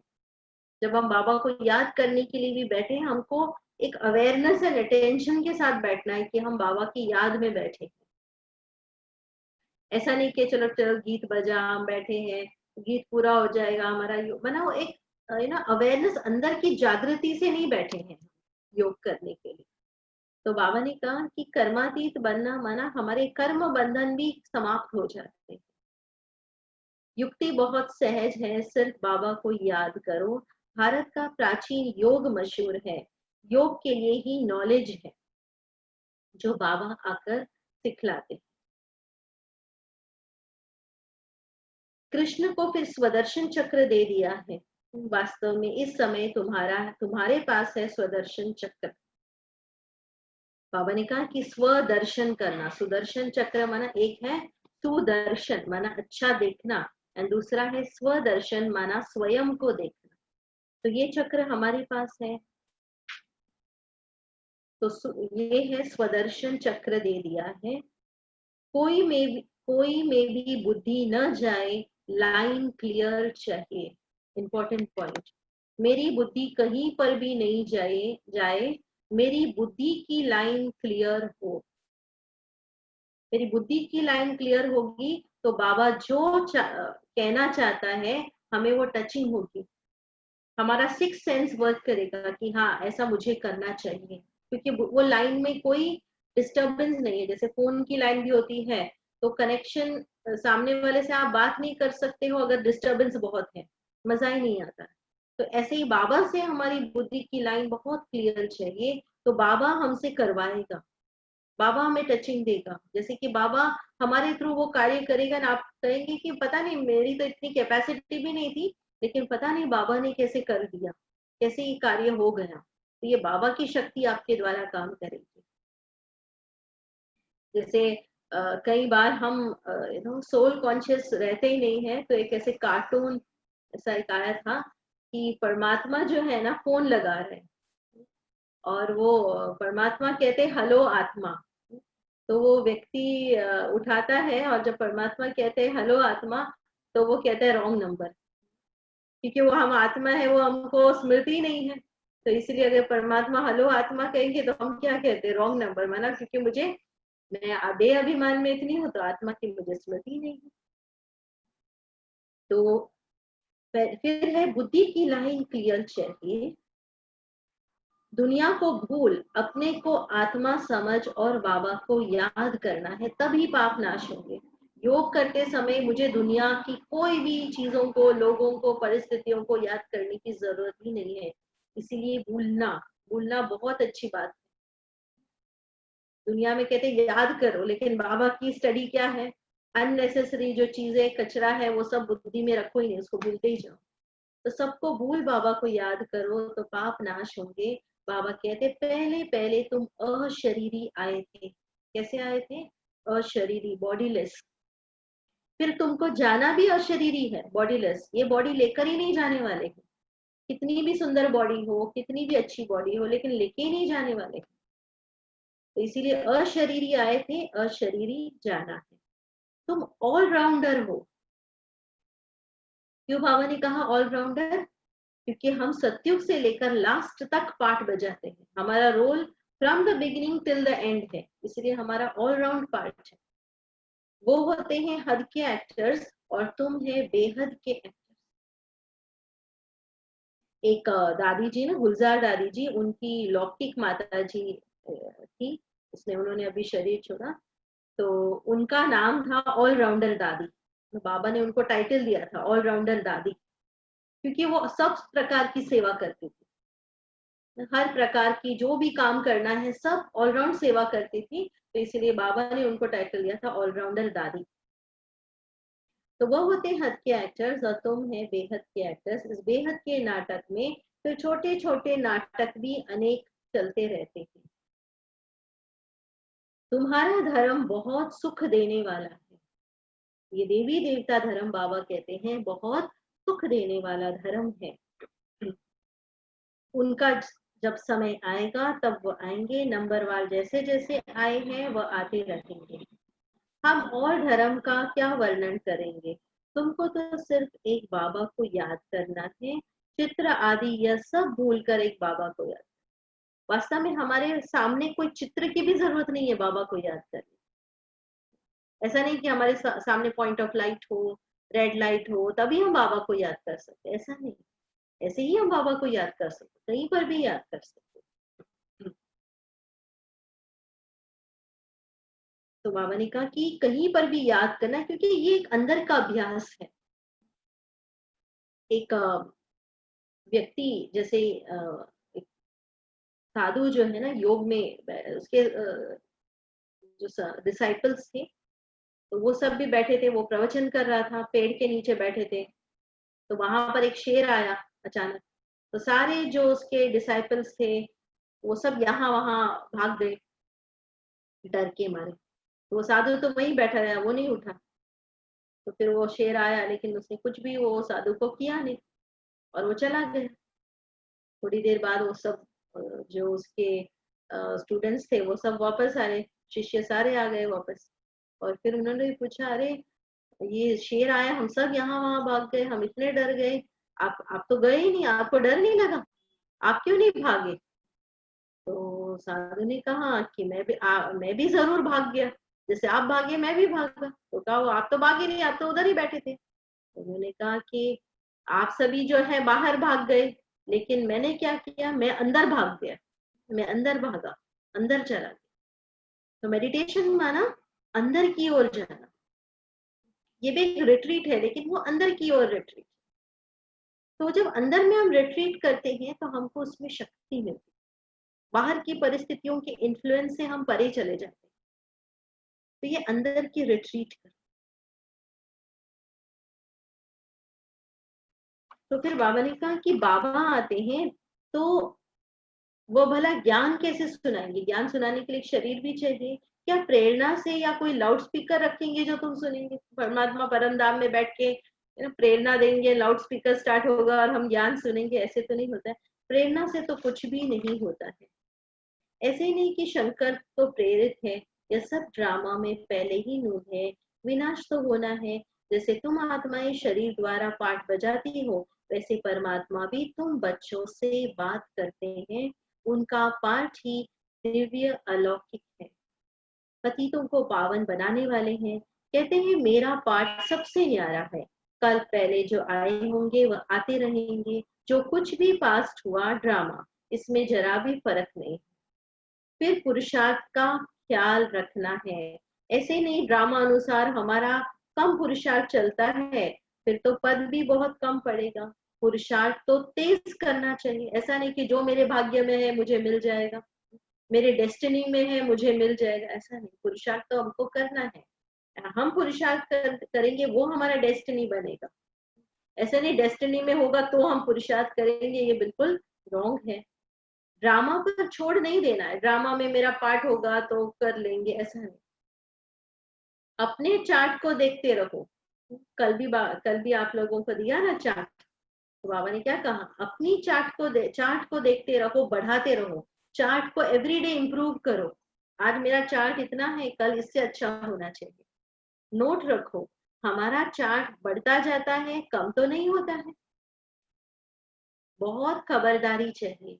जब हम बाबा को याद करने के लिए भी बैठे हैं, हमको एक अवेयरनेस एंड अटेंशन के साथ बैठना है कि हम बाबा की याद में बैठे हैं। ऐसा नहीं कि चलो चलो गीत बजा, हम बैठे हैं, गीत पूरा हो जाएगा हमारा योग, माना वो एक अवेयरनेस अंदर की जागृति से नहीं बैठे हैं योग करने के लिए। तो बाबा ने कहा कि कर्मातीत बनना माना हमारे कर्म बंधन भी समाप्त हो जाते हैं। युक्ति बहुत सहज है, सिर्फ बाबा को याद करो। भारत का प्राचीन योग मशहूर है, योग के लिए ही नॉलेज है जो बाबा आकर सिखलाते। कृष्ण को फिर स्वदर्शन चक्र दे दिया है। वास्तव में इस समय तुम्हारे पास है स्वदर्शन चक्र। बाबा ने कहा कि स्वदर्शन करना, सुदर्शन चक्र माना एक है सुदर्शन माना अच्छा देखना, और दूसरा है स्वदर्शन माना स्वयं को देखना। तो ये चक्र हमारे पास है, तो ये है स्वदर्शन चक्र दे दिया है। कोई में भी बुद्धि न जाए, लाइन क्लियर चाहिए। इंपॉर्टेंट पॉइंट, मेरी बुद्धि कहीं पर भी नहीं जाए, मेरी बुद्धि की लाइन क्लियर हो। मेरी बुद्धि की लाइन क्लियर होगी तो बाबा जो कहना चाहता है हमें वो टचिंग होगी। हमारा सिक्स सेंस वर्क करेगा कि हाँ ऐसा मुझे करना चाहिए, क्योंकि वो लाइन में कोई डिस्टरबेंस नहीं है। जैसे फोन की लाइन भी होती है तो कनेक्शन, सामने वाले से आप बात नहीं कर सकते हो अगर डिस्टरबेंस बहुत है, मजा ही नहीं आता। तो ऐसे ही बाबा से हमारी बुद्धि की लाइन बहुत क्लियर चाहिए, तो बाबा हमसे करवाएगा, बाबा हमें टचिंग देगा। जैसे कि बाबा हमारे थ्रू वो कार्य करेगा ना, आप कहेंगे कि पता नहीं मेरी तो इतनी कैपेसिटी भी नहीं थी, लेकिन पता नहीं बाबा ने कैसे कर दिया, कैसे ये कार्य हो गया। तो ये बाबा की शक्ति आपके द्वारा काम करेगी। जैसे कई बार हम सोल कॉन्शियस रहते ही नहीं है, तो एक ऐसे कार्टून ऐसा एक आया था कि परमात्मा जो है ना फोन लगा रहे हैं, और वो परमात्मा कहते हेलो आत्मा। तो वो व्यक्ति उठाता है, और जब परमात्मा कहते हैं हेलो आत्मा, तो वो कहता है रॉन्ग नंबर, क्योंकि वो हम आत्मा है, वो हमको स्मृति नहीं है। तो इसलिए अगर परमात्मा हेलो आत्मा कहेंगे तो हम क्या कहते हैं, रॉन्ग नंबर माना, क्योंकि मैं देह अभिमान में इतनी हूँ तो आत्मा की मुझे स्मृति नहीं है। तो फिर है बुद्धि की लाइन क्लियर चाहिए। दुनिया को भूल अपने को आत्मा समझ और बाबा को याद करना है, तभी पाप नाश होंगे। योग करते समय मुझे दुनिया की कोई भी चीजों को, लोगों को, परिस्थितियों को याद करने की जरूरत ही नहीं है। इसीलिए भूलना बहुत अच्छी बात है। दुनिया में कहते हैं याद करो, लेकिन बाबा की स्टडी क्या है, अननेसेसरी जो चीजें कचरा है वो सब बुद्धि में रखो ही नहीं, उसको भूलते ही जाओ। तो सबको भूल बाबा को याद करो तो पाप नाश होंगे। बाबा कहते पहले पहले तुम अशरीरी आए थे। कैसे आए थे? अशरीरी, बॉडीलेस। फिर तुमको जाना भी अशरीरी है, बॉडीलेस। ये बॉडी लेकर ही नहीं जाने वाले हैं। कितनी भी सुंदर बॉडी हो, कितनी भी अच्छी बॉडी हो, लेकिन लेके ही नहीं जाने वाले। तो इसीलिए अशरीरी आए थे, अशरीरी जाना है। तुम ऑलराउंडर हो। क्यों बाबा ने कहा ऑलराउंडर? क्योंकि हम सत्युग से लेकर लास्ट तक पार्ट बजाते हैं। हमारा role from the beginning till the end है, इसलिए हमारा ऑलराउंड पार्ट है। वो होते हैं हद के एक्टर्स और तुम है बेहद के एक्टर्स। एक दादी जी ना, गुलजार दादी जी, उनकी लौकिक माता जी थी, इसमें उन्होंने अभी शरीर छोड़ा। तो उनका नाम था ऑलराउंडर दादी। तो बाबा ने उनको टाइटल दिया था ऑलराउंडर दादी, क्योंकि वो सब प्रकार की सेवा करती थी। हर प्रकार की जो भी काम करना है सब ऑलराउंड सेवा करती थी, तो इसलिए बाबा ने उनको टाइटल दिया था ऑलराउंडर दादी। तो वो होते हद के एक्टर्स और तुम है बेहद के एक्टर्स। इस बेहद के नाटक में फिर छोटे छोटे नाटक भी अनेक चलते रहते हैं। तुम्हारा धर्म बहुत सुख देने वाला है। ये देवी देवता धर्म बाबा कहते हैं बहुत सुख देने वाला धर्म है। उनका जब समय आएगा तब वो आएंगे, नंबरवार जैसे जैसे आए हैं वह आते रहेंगे। हम और धर्म का क्या वर्णन करेंगे, तुमको तो सिर्फ एक बाबा को याद करना है। चित्र आदि यह सब भूलकर एक बाबा को याद। वास्तव में हमारे सामने कोई चित्र की भी जरूरत नहीं है बाबा को याद करने। ऐसा नहीं कि हमारे सामने पॉइंट ऑफ लाइट हो, रेड लाइट हो, तभी हम बाबा को याद कर सकते, ऐसा नहीं। ऐसे ही हम बाबा को याद कर सकते, कहीं पर भी याद कर सकते। तो बाबा ने कहा कि कहीं पर भी याद करना, क्योंकि ये एक अंदर का अभ्यास है। एक व्यक्ति जैसे एक साधु जो है ना योग में उसके जो डिसाइपल्स थे तो वो सब भी बैठे थे, वो प्रवचन कर रहा था, पेड़ के नीचे बैठे थे। तो वहां पर एक शेर आया अचानक, तो सारे जो उसके डिसाइपल्स थे वो सब यहाँ वहां भाग गए डर के मारे। तो वो साधु तो वहीं बैठा रहा, वो नहीं उठा। तो फिर वो शेर आया लेकिन उसने कुछ भी वो साधु को किया नहीं और वो चला गया। थोड़ी देर बाद वो सब जो उसके स्टूडेंट्स थे वो सब वापस आए, शिष्य सारे आ गए वापस। और फिर उन्होंने भी पूछा, अरे ये शेर आया, हम सब यहाँ वहां भाग गए, हम इतने डर गए, आप तो गए ही नहीं, आपको डर नहीं लगा, आप क्यों नहीं भागे? तो साधु ने कहा कि मैं भी जरूर भाग गया, जैसे आप भागे मैं भी भागा। तो कहा वो आप तो भागे नहीं, आप तो उधर ही बैठे थे। तो उन्होंने कहा कि आप सभी जो है बाहर भाग गए, लेकिन मैंने क्या किया, मैं अंदर भाग गया, मैं अंदर भागा, अंदर चला गया। तो मेडिटेशन माना अंदर की ओर जाना। ये भी एक रिट्रीट है लेकिन वो अंदर की ओर रिट्रीट। तो जब अंदर में हम रिट्रीट करते हैं तो हमको उसमें शक्ति मिलती है, बाहर की परिस्थितियों के इन्फ्लुएंस से हम परे चले जाते हैं। तो ये अंदर की रिट्रीट कर। तो फिर बाबा ने कहा कि बाबा आते हैं तो वो भला ज्ञान कैसे सुनाएंगे? ज्ञान सुनाने के लिए शरीर भी चाहिए क्या? प्रेरणा से या कोई लाउड स्पीकर रखेंगे जो तुम सुनेंगे? परमात्मा परम धाम में बैठ के प्रेरणा देंगे, लाउड स्पीकर स्टार्ट होगा और हम ज्ञान सुनेंगे? ऐसे तो नहीं होता है। प्रेरणा से तो कुछ भी नहीं होता है। ऐसे ही नहीं कि शंकर तो प्रेरित है, यह सब ड्रामा में पहले ही नून है, विनाश तो होना है। जैसे तुम आत्माएं शरीर द्वारा पाठ बजाती हो, वैसे परमात्मा भी तुम बच्चों से बात करते हैं, उनका पाठ ही दिव्य अलौकिक है। पतितों को पावन बनाने वाले हैं। कहते हैं मेरा पाठ सबसे न्यारा है, कल पहले जो आए होंगे वह आते रहेंगे, जो कुछ भी पास्ट हुआ ड्रामा, इसमें जरा भी फर्क नहीं। फिर पुरुषार्थ का ख्याल रखना है। ऐसे नहीं ड्रामा अनुसार हमारा कम पुरुषार्थ चलता है, फिर तो पद भी बहुत कम पड़ेगा। पुरुषार्थ तो तेज करना चाहिए। ऐसा नहीं कि जो मेरे भाग्य में है मुझे मिल जाएगा, मेरे डेस्टिनी में है मुझे मिल जाएगा, ऐसा नहीं। पुरुषार्थ तो हमको करना है। हम पुरुषार्थ करेंगे वो हमारा डेस्टिनी बनेगा। ऐसा नहीं डेस्टिनी में होगा तो हम पुरुषार्थ करेंगे, ये बिल्कुल रॉन्ग है। ड्रामा पर छोड़ नहीं देना है, ड्रामा में मेरा पार्ट होगा तो कर लेंगे, ऐसा नहीं। अपने चार्ट को देखते रहो। कल भी आप लोगों को दिया ना चार्ट, तो बाबा ने क्या कहा, अपनी चार्ट को देखते रहो, बढ़ाते रहो। चार्ट को एवरीडे इम्प्रूव करो। आज मेरा चार्ट इतना है, कल इससे अच्छा होना चाहिए। नोट रखो, हमारा चार्ट बढ़ता जाता है, कम तो नहीं होता है। बहुत खबरदारी चाहिए।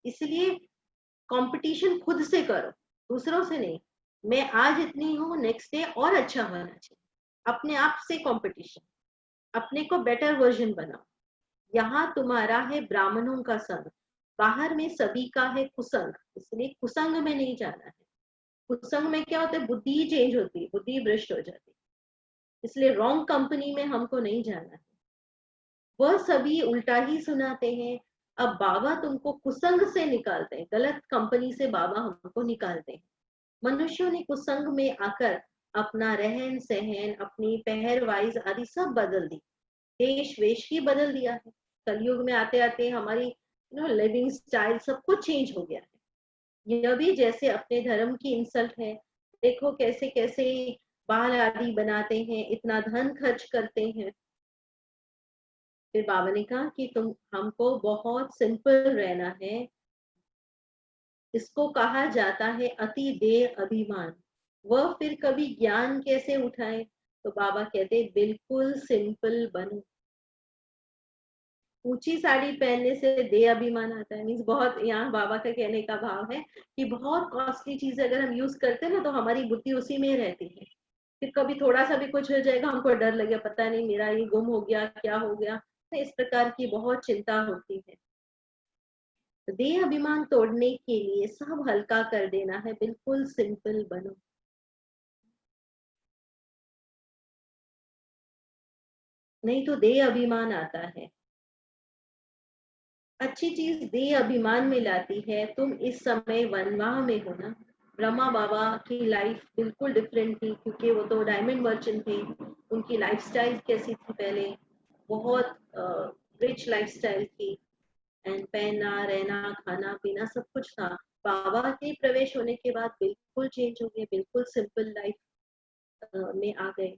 इसलिए कंपटीशन खुद से करो, दूसरों से नहीं। मैं आज इतनी हूँ, नेक्स्ट डे और अच्छा होना चाहिए। अपने आप से कंपटीशन, अपने को बेटर वर्जन बनाओ। यहाँ तुम्हारा है ब्राह्मणों का संग, बाहर में सभी का है कुसंग, इसलिए कुसंग में नहीं जाना है। कुसंग में क्या होता है, बुद्धि चेंज होती है, बुद्धि भ्रष्ट हो जाती है। इसलिए रॉन्ग कंपनी में हमको नहीं जाना है। वह सभी उल्टा ही सुनाते हैं। अब बाबा तुमको कुसंग से निकालते हैं, गलत कंपनी से बाबा हमको निकालते हैं। मनुष्यों ने कुसंग में आकर अपना रहन सहन, अपनी पहरवाइज आदि सब बदल दी, देश वेश ही बदल दिया है। कलयुग में आते आते हमारी लिविंग स्टाइल सब कुछ चेंज हो गया है। यह भी जैसे अपने धर्म की इंसल्ट है। देखो कैसे कैसे बाल आदि बनाते हैं, इतना धन खर्च करते हैं। फिर बाबा ने कहा कि तुम हमको बहुत सिंपल रहना है। इसको कहा जाता है अति देह अभिमान। वह फिर कभी ज्ञान कैसे उठाए? तो बाबा कहते बिल्कुल सिंपल बनो। ऊंची साड़ी पहनने से देह अभिमान आता है, मीन्स बहुत, यहाँ बाबा का कहने का भाव है कि बहुत कॉस्टली चीज अगर हम यूज करते हैं ना तो हमारी बुद्धि उसी में रहती है। फिर कभी थोड़ा सा भी कुछ हो जाएगा, हमको डर लगे, पता नहीं मेरा ये गुम हो गया, क्या हो गया। तो इस प्रकार की बहुत चिंता होती है। देह अभिमान तोड़ने के लिए सब हल्का कर देना है, बिल्कुल सिंपल बनो। नहीं तो देह अभिमान आता है। अच्छी चीज देह अभिमान में लाती है। तुम इस समय वनवाह में हो ना। ब्रह्मा बाबा की लाइफ बिल्कुल डिफरेंट थी, क्योंकि वो तो डायमंड मर्चेंट थे। उनकी लाइफस्टाइल कैसी थी पहले, बहुत रिच लाइफस्टाइल थी। एंड पहनना रहना खाना पीना सब कुछ था। बाबा के प्रवेश होने के बाद बिल्कुल चेंज हो गए, बिल्कुल सिंपल लाइफ में आ गए,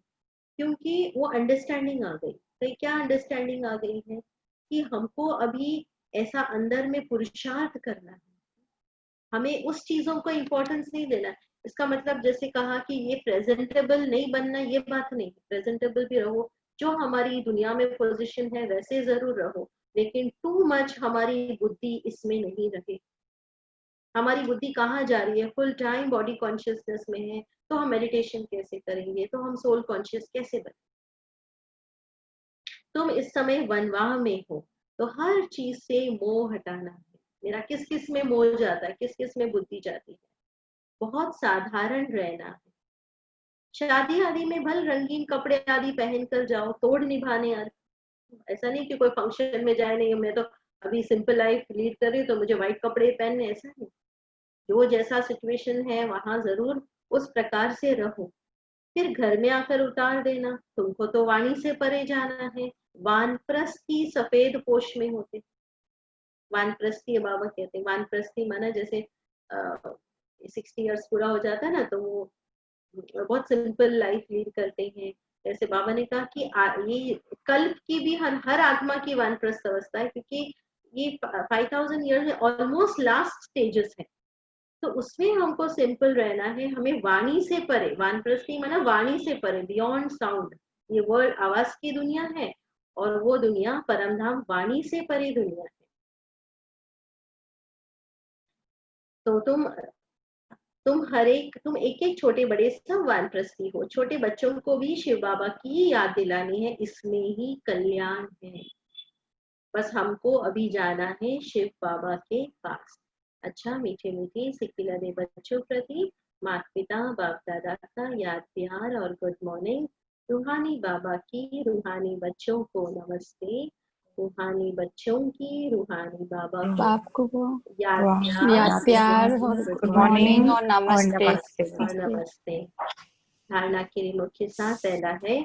क्योंकि वो अंडरस्टैंडिंग आ गई। तो क्या अंडरस्टैंडिंग आ गई है कि हमको अभी ऐसा अंदर में पुरुषार्थ करना है, हमें उस चीजों को इम्पोर्टेंस नहीं देना। इसका मतलब जैसे कहा कि ये प्रेजेंटेबल नहीं बनना, ये बात नहीं। प्रेजेंटेबल भी रहो, जो हमारी दुनिया में पोजीशन है वैसे जरूर रहो, लेकिन टू मच हमारी बुद्धि इसमें नहीं रहे। हमारी बुद्धि कहाँ जा रही है, फुल टाइम बॉडी कॉन्शियसनेस में है, तो हम मेडिटेशन कैसे करेंगे, तो हम सोल कॉन्शियस कैसे बने। तुम इस समय वनवाह में हो, तो हर चीज से मोह हटाना है। मेरा किस किस में मोह जाता है, किस किस में बुद्धि जाती है। बहुत साधारण रहना है। शादी आदि में भल रंगीन कपड़े आदि पहन कर जाओ, तोड़ निभाने। ऐसा नहीं कि कोई फंक्शन में जाए, नहीं मैं तो अभी सिंपल लाइफ लीड कर रही हूँ तो मुझे व्हाइट कपड़े पहनने, ऐसा नहीं। जो जैसा सिचुएशन है वहां जरूर उस प्रकार से रहो। फिर घर में आकर उतार देना। तुमको तो वाणी से परे जाना है। वानप्रस्थी सफेद पोष में होते। वानप्रस्थी बाबा कहते हैं, वानप्रस्थी माना जैसे 60 इयर्स पूरा हो जाता है ना, तो वो बहुत सिंपल लाइफ लीड करते हैं। जैसे बाबा ने कहा कि ये कल्प की भी हर आत्मा की वानप्रस्थ अवस्था है, क्योंकि ये 5000 ईयर्स ऑलमोस्ट लास्ट स्टेजेस है। तो उसमें हमको सिंपल रहना है। हमें वाणी से परे, वानप्रस्थी माना वाणी से परे, बियॉन्ड साउंड। ये वर्ल्ड आवाज की दुनिया है, और वो दुनिया परमधाम वाणी से परे दुनिया है। तो तुम एक एक छोटे बड़े सब वानप्रस्थी हो। छोटे बच्चों को भी शिव बाबा की याद दिलानी है, इसमें ही कल्याण है। बस हमको अभी जाना है शिव बाबा के पास। अच्छा, मीठे मीठे सिखिलरे बच्चों प्रति माता पिता बाप दादा का याद प्यार और गुड मॉर्निंग। रूहानी बाबा की रूहानी बच्चों को नमस्ते। रूहानी बच्चों की रूहानी बाबा को
आपको
याद
प्यार और
गुड
गुड मॉर्निंग और नमस्ते।
और नमस्ते। धारणा के मुख्य साथ पहला है,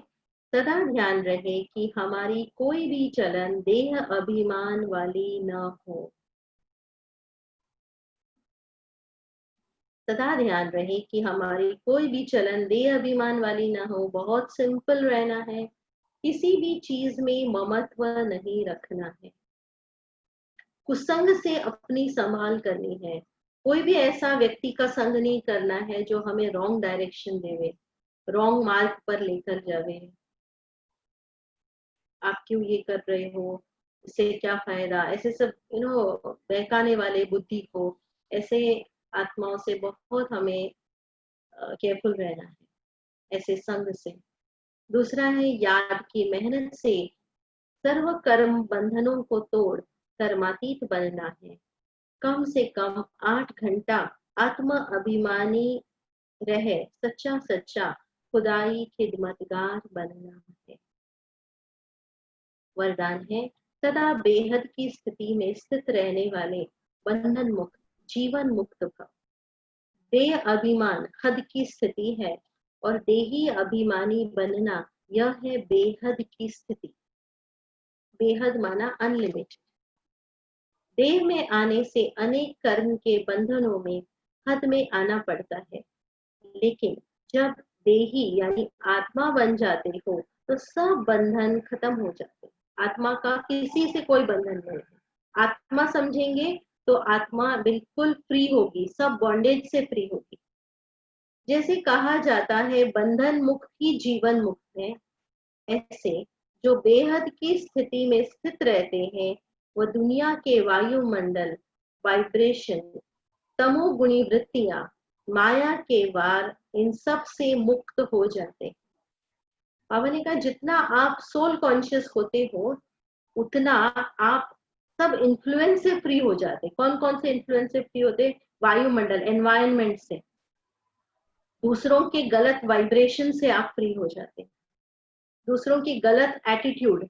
सदा ध्यान रहे कि हमारी कोई भी चलन देह अभिमान वाली न हो। सदा ध्यान रहे कि हमारी कोई भी चलन देह अभिमान वाली न हो। बहुत सिंपल रहना है। किसी भी चीज में ममत्व नहीं रखना है। कुसंग से अपनी संभाल करनी है। कोई भी ऐसा व्यक्ति का संग नहीं करना है जो हमें रॉन्ग डायरेक्शन देवे, रॉन्ग मार्ग पर लेकर जावे। आप क्यों ये कर रहे हो, इससे क्या फायदा, ऐसे सब बहकाने वाले बुद्धि को, ऐसे आत्माओं से बहुत हमें केयरफुल रहना है, ऐसे संग से। दूसरा है, याद की मेहनत से सर्व कर्म बंधनों को तोड़ कर्मातीत बनना है। कम से कम 8 घंटा आत्म अभिमानी रहे सच्चा सच्चा खुदाई खिदमतगार बनना है। वरदान है, सदा बेहद की स्थिति में स्थित रहने वाले बंधन मुक्त जीवन मुक्त भव। देह अभिमान हद की स्थिति है, और देही अभिमानी बनना यह है बेहद की स्थिति। बेहद माना अनलिमिटेड। देह में आने से अनेक कर्म के बंधनों में हद में आना पड़ता है, लेकिन जब देही यानी आत्मा बन जाते हो तो सब बंधन खत्म हो जाते। आत्मा का किसी से कोई बंधन नहीं है। आत्मा समझेंगे तो आत्मा बिल्कुल फ्री होगी, सब बॉन्डेज से फ्री होगी। जैसे कहा जाता है बंधन मुक्त ही जीवन मुक्त है, ऐसे जो बेहद की स्थिति में स्थित रहते हैं वह दुनिया के वायुमंडल, वाइब्रेशन, तमोगुणी वृत्तियां, माया के वार, इन सब से मुक्त हो जाते। बाबा ने कहा जितना आप सोल कॉन्शियस होते हो उतना आप सब इन्फ्लुएंस से फ्री हो जाते। कौन कौन से इन्फ्लुएंस से फ्री होते? वायुमंडल, एनवायरनमेंट से, दूसरों के गलत वाइब्रेशन से आप फ्री हो जाते। दूसरों की गलत एटीट्यूड,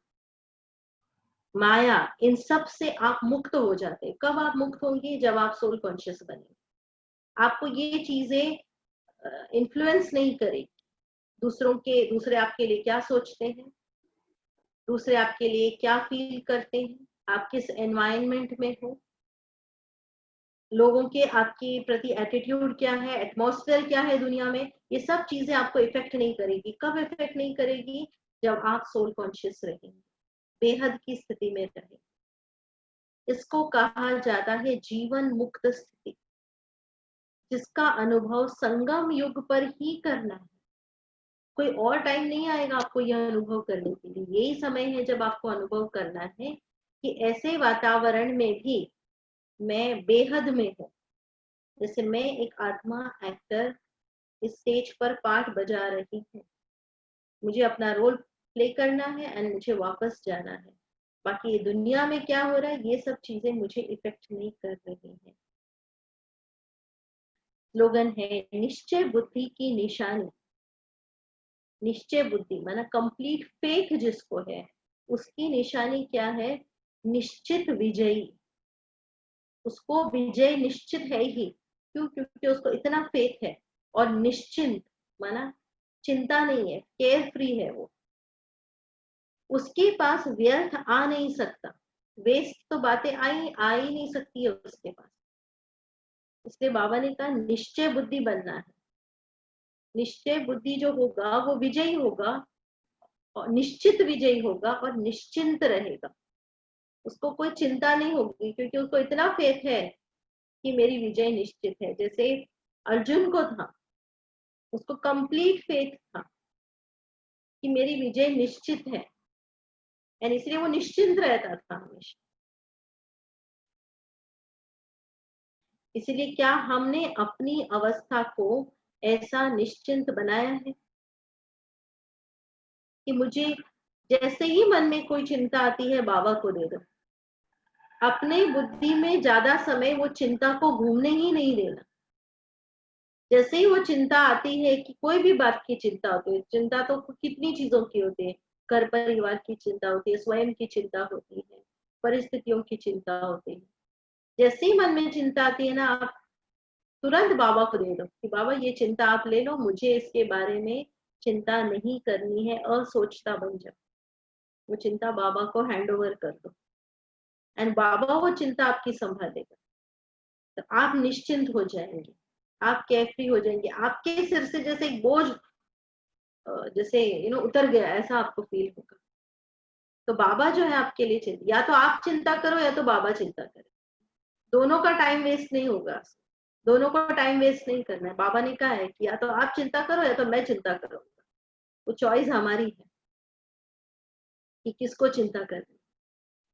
माया, इन सब से आप मुक्त हो जाते हैं। कब आप मुक्त होंगे? जब आप सोल कॉन्शियस बनेंगे। आपको ये चीजें इन्फ्लुएंस नहीं करेगी। दूसरे आपके लिए क्या सोचते हैं, दूसरे आपके लिए क्या फील करते हैं, आप किस एनवायरनमेंट में हो, लोगों के आपके प्रति एटीट्यूड क्या है, एटमॉस्फेयर क्या है दुनिया में, ये सब चीजें आपको इफेक्ट नहीं करेगी। कब इफेक्ट नहीं करेगी? जब आप सोल कॉन्शियस रहेंगे, बेहद की स्थिति में रहेंगे। इसको कहा जाता है जीवन मुक्त स्थिति, जिसका अनुभव संगम युग पर ही करना है। कोई और टाइम नहीं आएगा आपको यह अनुभव करने के लिए। यही समय है जब आपको अनुभव करना है कि ऐसे वातावरण में भी मैं बेहद में हूँ। जैसे मैं एक आत्मा एक्टर इस स्टेज पर पार्ट बजा रही हूँ, मुझे अपना रोल प्ले करना है एंड मुझे वापस जाना है। बाकी ये दुनिया में क्या हो रहा है, ये सब चीजें मुझे इफेक्ट नहीं कर रही हैं। स्लोगन है निश्चय बुद्धि की निशानी। निश्चय बुद्धि माना कंप्लीट फेथ जिसको है, उसकी निशानी क्या है? निश्चित विजयी। उसको विजय निश्चित है ही। क्यों? क्योंकि उसको इतना फेथ है। और निश्चिंत माना चिंता नहीं है, केयर फ्री है वो। उसके पास व्यर्थ आ नहीं सकता, वेस्ट तो बातें आ ही नहीं सकती है उसके पास। इसलिए बाबा ने कहा निश्चय बुद्धि बनना है। निश्चय बुद्धि जो होगा वो विजयी होगा, और निश्चित विजयी होगा और निश्चिंत रहेगा। उसको कोई चिंता नहीं होगी, क्योंकि उसको इतना फेथ है कि मेरी विजय निश्चित है। जैसे अर्जुन को था, उसको कंप्लीट फेथ था कि मेरी विजय निश्चित है, एंड इसलिए वो निश्चिंत रहता था हमेशा। इसलिए क्या हमने अपनी अवस्था को ऐसा निश्चिंत बनाया है कि मुझे जैसे ही मन में कोई चिंता आती है बाबा को दे दो। अपने बुद्धि में ज्यादा समय वो चिंता को घूमने ही नहीं देना। जैसे ही वो चिंता आती है कि कोई भी बात की चिंता होती है, चिंता तो कितनी चीजों की होती है, घर परिवार की चिंता होती है, स्वयं की चिंता होती है, परिस्थितियों की चिंता होती है। जैसे ही मन में चिंता आती है ना, आप तुरंत बाबा को दे दो कि बाबा ये चिंता आप ले लो, मुझे इसके बारे में चिंता नहीं करनी है, असोचता बन जाओ। वो चिंता बाबा को हैंड ओवर कर दो एंड बाबा वो चिंता आपकी संभालेगा। तो आप निश्चिंत हो जाएंगे, आप केयरफ्री हो जाएंगे। आपके सिर से जैसे एक बोझ जैसे उतर गया, ऐसा आपको फील होगा। तो बाबा जो है आपके लिए चिंता, या तो आप चिंता करो या तो बाबा चिंता करे। दोनों का टाइम वेस्ट नहीं होगा, दोनों को टाइम वेस्ट नहीं करना है। बाबा ने कहा है कि या तो आप चिंता करो या तो मैं चिंता करूंगा। वो चॉइस हमारी है कि किसको चिंता करनी।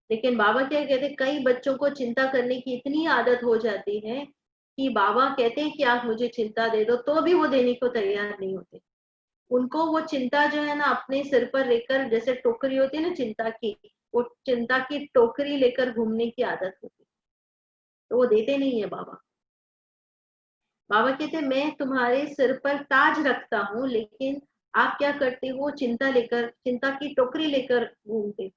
लेकिन बाबा क्या कहते, कई बच्चों को चिंता करने की इतनी आदत हो जाती है कि बाबा कहते हैं कि आप मुझे चिंता दे दो, तो भी वो देने को तैयार नहीं होते। उनको वो चिंता जो है ना अपने सिर पर लेकर, जैसे टोकरी होती है ना चिंता की, वो चिंता की टोकरी लेकर घूमने की आदत होती है, तो वो देते नहीं है बाबा। बाबा कहते मैं तुम्हारे सिर पर ताज रखता हूँ, लेकिन आप क्या करते हो? चिंता की टोकरी लेकर घूमते।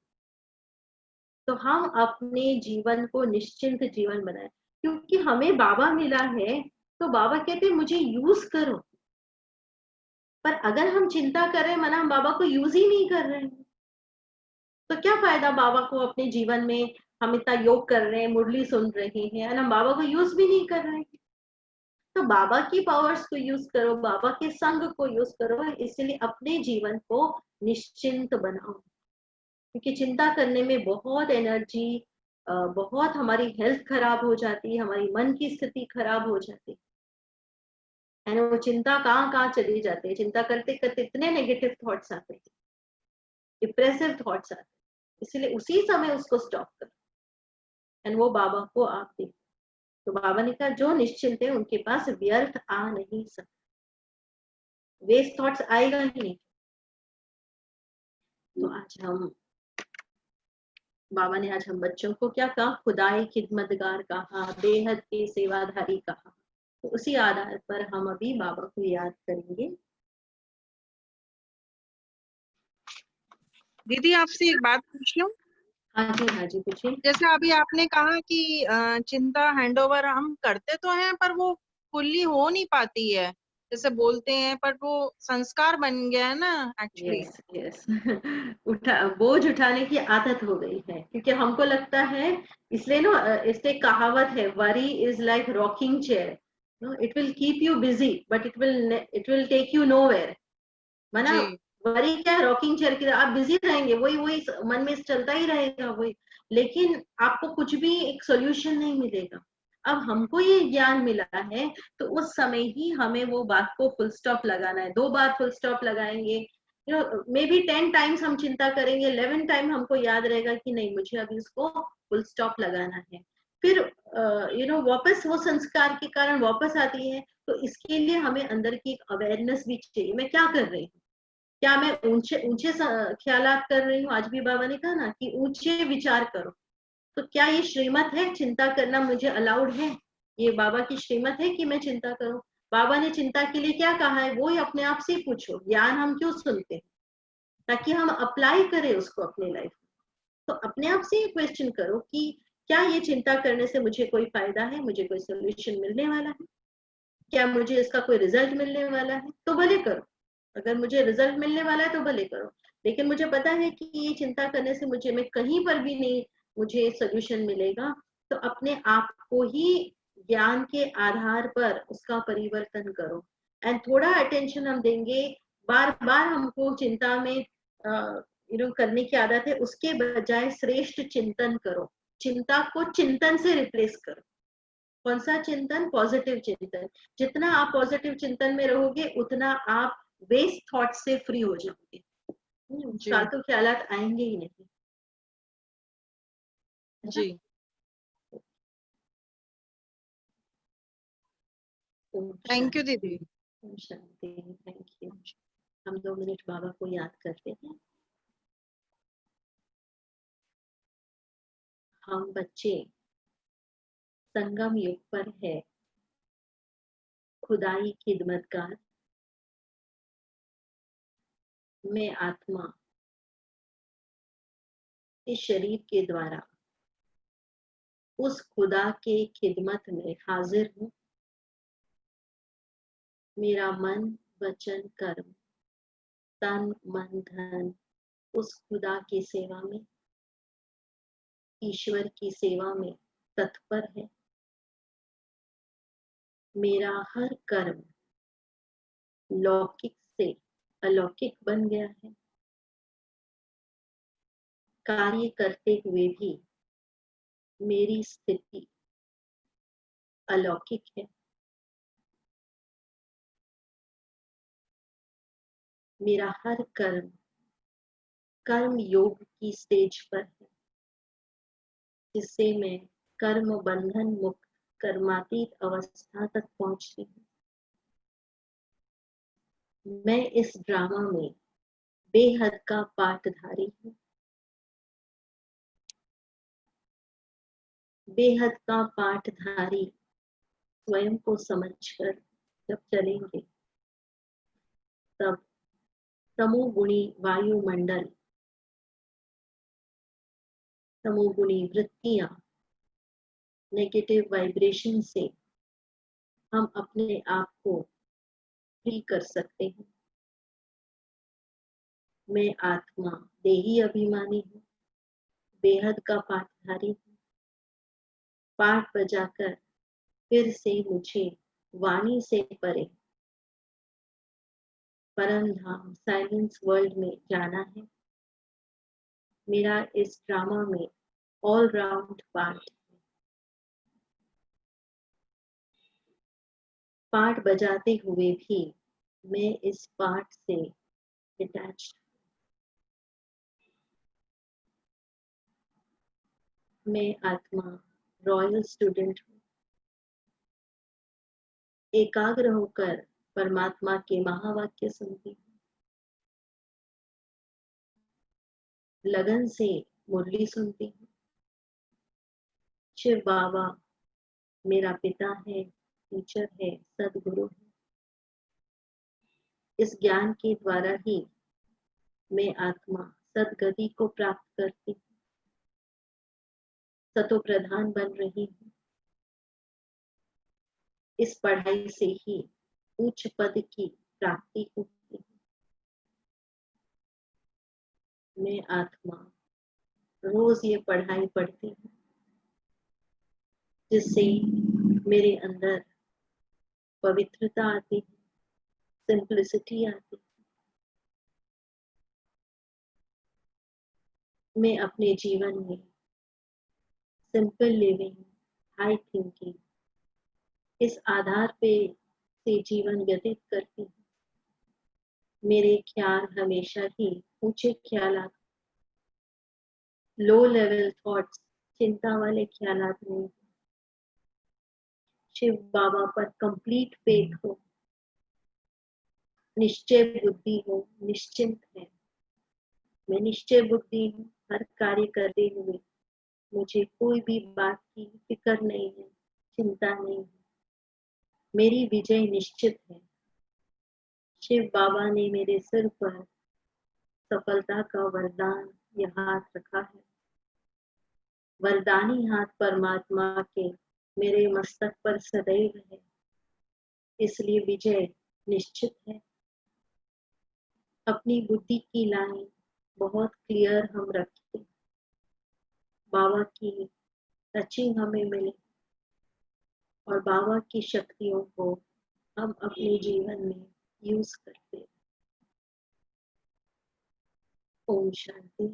तो हम अपने जीवन को निश्चिंत जीवन बनाए, क्योंकि हमें बाबा मिला है। तो बाबा कहते मुझे यूज करो। पर अगर हम चिंता कर रहे हैं, माना हम बाबा को यूज ही नहीं कर रहे हैं, तो क्या फायदा बाबा को अपने जीवन में? हम इतना योग कर रहे हैं, मुरली सुन रहे हैं, और हम बाबा को यूज भी नहीं कर रहे हैं। तो बाबा की पावर्स को यूज करो, बाबा के संग को यूज करो। इसलिए अपने जीवन को निश्चिंत बनाओ, क्योंकि चिंता करने में बहुत एनर्जी, बहुत हमारी हेल्थ खराब हो जाती है, हमारी मन की स्थिति खराब हो जाती है। वो चिंता कहाँ चली जाती है। चिंता करते करते इतने नेगेटिव थॉट्स आते हैं, डिप्रेसिव थॉट्स आते हैं। इसलिए उसी समय उसको स्टॉप करो एंड वो बाबा को आप देखो। तो बाबा ने कहा जो निश्चिंत है उनके पास व्यर्थ आ नहीं सकता, वेस्ट थॉट्स आएगा ही नहीं। तो आज बाबा ने हम बच्चों को क्या कहा? खुदाई खिदमतगार कहा, बेहद के सेवाधारी कहा। तो उसी आधार पर हम अभी बाबा को याद करेंगे।
दीदी आपसे एक बात पूछ लूं।
हाँ जी पूछिए।
जैसे अभी आपने कहा कि चिंता हैंडओवर हम करते तो हैं पर वो फुल्ली हो नहीं पाती है, जैसे बोलते हैं, पर वो संस्कार बन गया है ना एक्चुअली।
यस यस बोझ उठाने की आदत हो गई है, क्योंकि हमको लगता है, इसलिए ना इससे कहावत है, worry is like rocking chair, it will keep you busy but it will take you nowhere. माना
जी
वरी क्या है, रॉकिंग चेयर की तरह आप बिजी रहेंगे, वही वही मन में चलता ही रहेगा वही, लेकिन आपको कुछ भी एक सोल्यूशन नहीं मिलेगा। अब हमको ये ज्ञान मिला है तो उस समय ही हमें वो बात को फुल स्टॉप लगाना है। 2 बार फुल स्टॉप लगाएंगे, मे बी 10 टाइम्स हम चिंता करेंगे, 11 टाइम हमको याद रहेगा कि नहीं, मुझे अभी उसको फुल स्टॉप लगाना है। फिर वापस वो संस्कार के कारण वापस आती है। तो इसके लिए हमें अंदर की एक अवेयरनेस भी चाहिए, मैं क्या कर रही हूँ, क्या मैं ऊंचे ऊंचे ख्यालात कर रही हूँ। आज भी बाबा ने कहा ना कि ऊंचे विचार करो, तो क्या ये श्रीमत है, चिंता करना मुझे अलाउड है, ये बाबा की श्रीमत है कि मैं चिंता करूं। बाबा ने चिंता के लिए क्या कहा है, वो ही अपने आप से पूछो। ज्ञान हम क्यों सुनते हैं, ताकि हम अप्लाई करें उसको अपने लाइफ में। तो अपने आप से ये क्वेश्चन करो कि क्या ये चिंता करने से मुझे कोई फायदा है, मुझे कोई सोल्यूशन मिलने वाला है, क्या मुझे इसका कोई रिजल्ट मिलने वाला है, तो भले करो। अगर मुझे रिजल्ट मिलने वाला है तो भले करो, लेकिन मुझे पता है कि ये चिंता करने से मैं कहीं पर भी नहीं, मुझे सोल्यूशन मिलेगा, तो अपने आप को ही ज्ञान के आधार पर उसका परिवर्तन करो। एंड थोड़ा अटेंशन हम देंगे, बार बार हमको चिंता में करने की आदत है, उसके बजाय श्रेष्ठ चिंतन करो। चिंता को चिंतन से रिप्लेस करो। कौन सा चिंतन? पॉजिटिव चिंतन। जितना आप पॉजिटिव चिंतन में रहोगे उतना आप वेस्ट थॉट से फ्री हो जाओगे, फालतू ख्यालात आएंगे ही नहीं।
जी थैंक यू दीदी।
शांति। Thank you. हम 2 मिनट बाबा को याद करते हैं। हम बच्चे संगम युग पर है, खुदाई खिदमतगार। मैं आत्मा इस शरीर के द्वारा उस खुदा के खिदमत में हाजिर हूँ। मेरा मन वचन कर्म, तन मन धन उस खुदा की सेवा में, ईश्वर की सेवा में तत्पर है। मेरा हर कर्म लौकिक से अलौकिक बन गया है। कार्य करते हुए भी मेरी स्थिति अलौकिक है। मेरा हर कर्म कर्म योग की स्टेज पर है, जिससे मैं कर्म बंधन मुक्त कर्मातीत अवस्था तक पहुंचती हूँ। मैं इस ड्रामा में बेहद का पाठधारी हूँ। बेहद का पाठधारी स्वयं को समझकर जब चलेंगे, तब तमोगुणी वायुमंडल, तमोगुणी वृत्तियां, नेगेटिव वाइब्रेशन से हम अपने आप को फ्री कर सकते हैं। मैं आत्मा देही अभिमानी हूँ, बेहद का पाठधारी हूँ। पाठ बजाकर फिर से मुझे वाणी से परे परम धाम साइलेंस वर्ल्ड में जाना है। मेरा इस ड्रामा में ऑल राउंड पार्ट है। पार्ट बजाते हुए भी मैं इस पार्ट से डिटैच्ड। मैं आत्मा रॉयल स्टूडेंट हूँ। एकाग्र होकर परमात्मा के महावाक्य सुनती हूँ। लगन से मुरली सुनती हूँ। शिव बाबा मेरा पिता है, टीचर है, सदगुरु है। इस ज्ञान के द्वारा ही मैं आत्मा सदगति को प्राप्त करती हूँ, सतो प्रधान बन रही हूँ। इस पढ़ाई से ही उच्च पद की प्राप्ति होती है। मैं आत्मा रोज ये पढ़ाई पढ़ती हूँ, जिससे मेरे अंदर पवित्रता आती है, सिंप्लिसिटी आती है। मैं अपने जीवन में सिंपल लिविंग, हाई थिंकिंग, इस आधार पे से जीवन व्यतीत करती हूँ। मेरे ख्याल हमेशा ही ऊंचे ख्यालात, लो लेवल थॉट्स, चिंता वाले ख्यालात नहीं। शिव बाबा पर कंप्लीट फेथ हो, निश्चय बुद्धि हो, निश्चिंत है। मैं निश्चय बुद्धि हूँ। हर कार्य करते हुए मुझे कोई भी बात की फिक्र नहीं है, चिंता नहीं है। मेरी विजय निश्चित है। शिव बाबा ने मेरे सिर पर सफलता का वरदान यह हाथ रखा है। वरदानी हाथ परमात्मा के मेरे मस्तक पर सदैव है, इसलिए विजय निश्चित है। अपनी बुद्धि की लाइन बहुत क्लियर हम रखें, बाबा की टचिंग हमें मिले और बाबा की शक्तियों को हम अपने जीवन में यूज करते हैं। ओम शांति।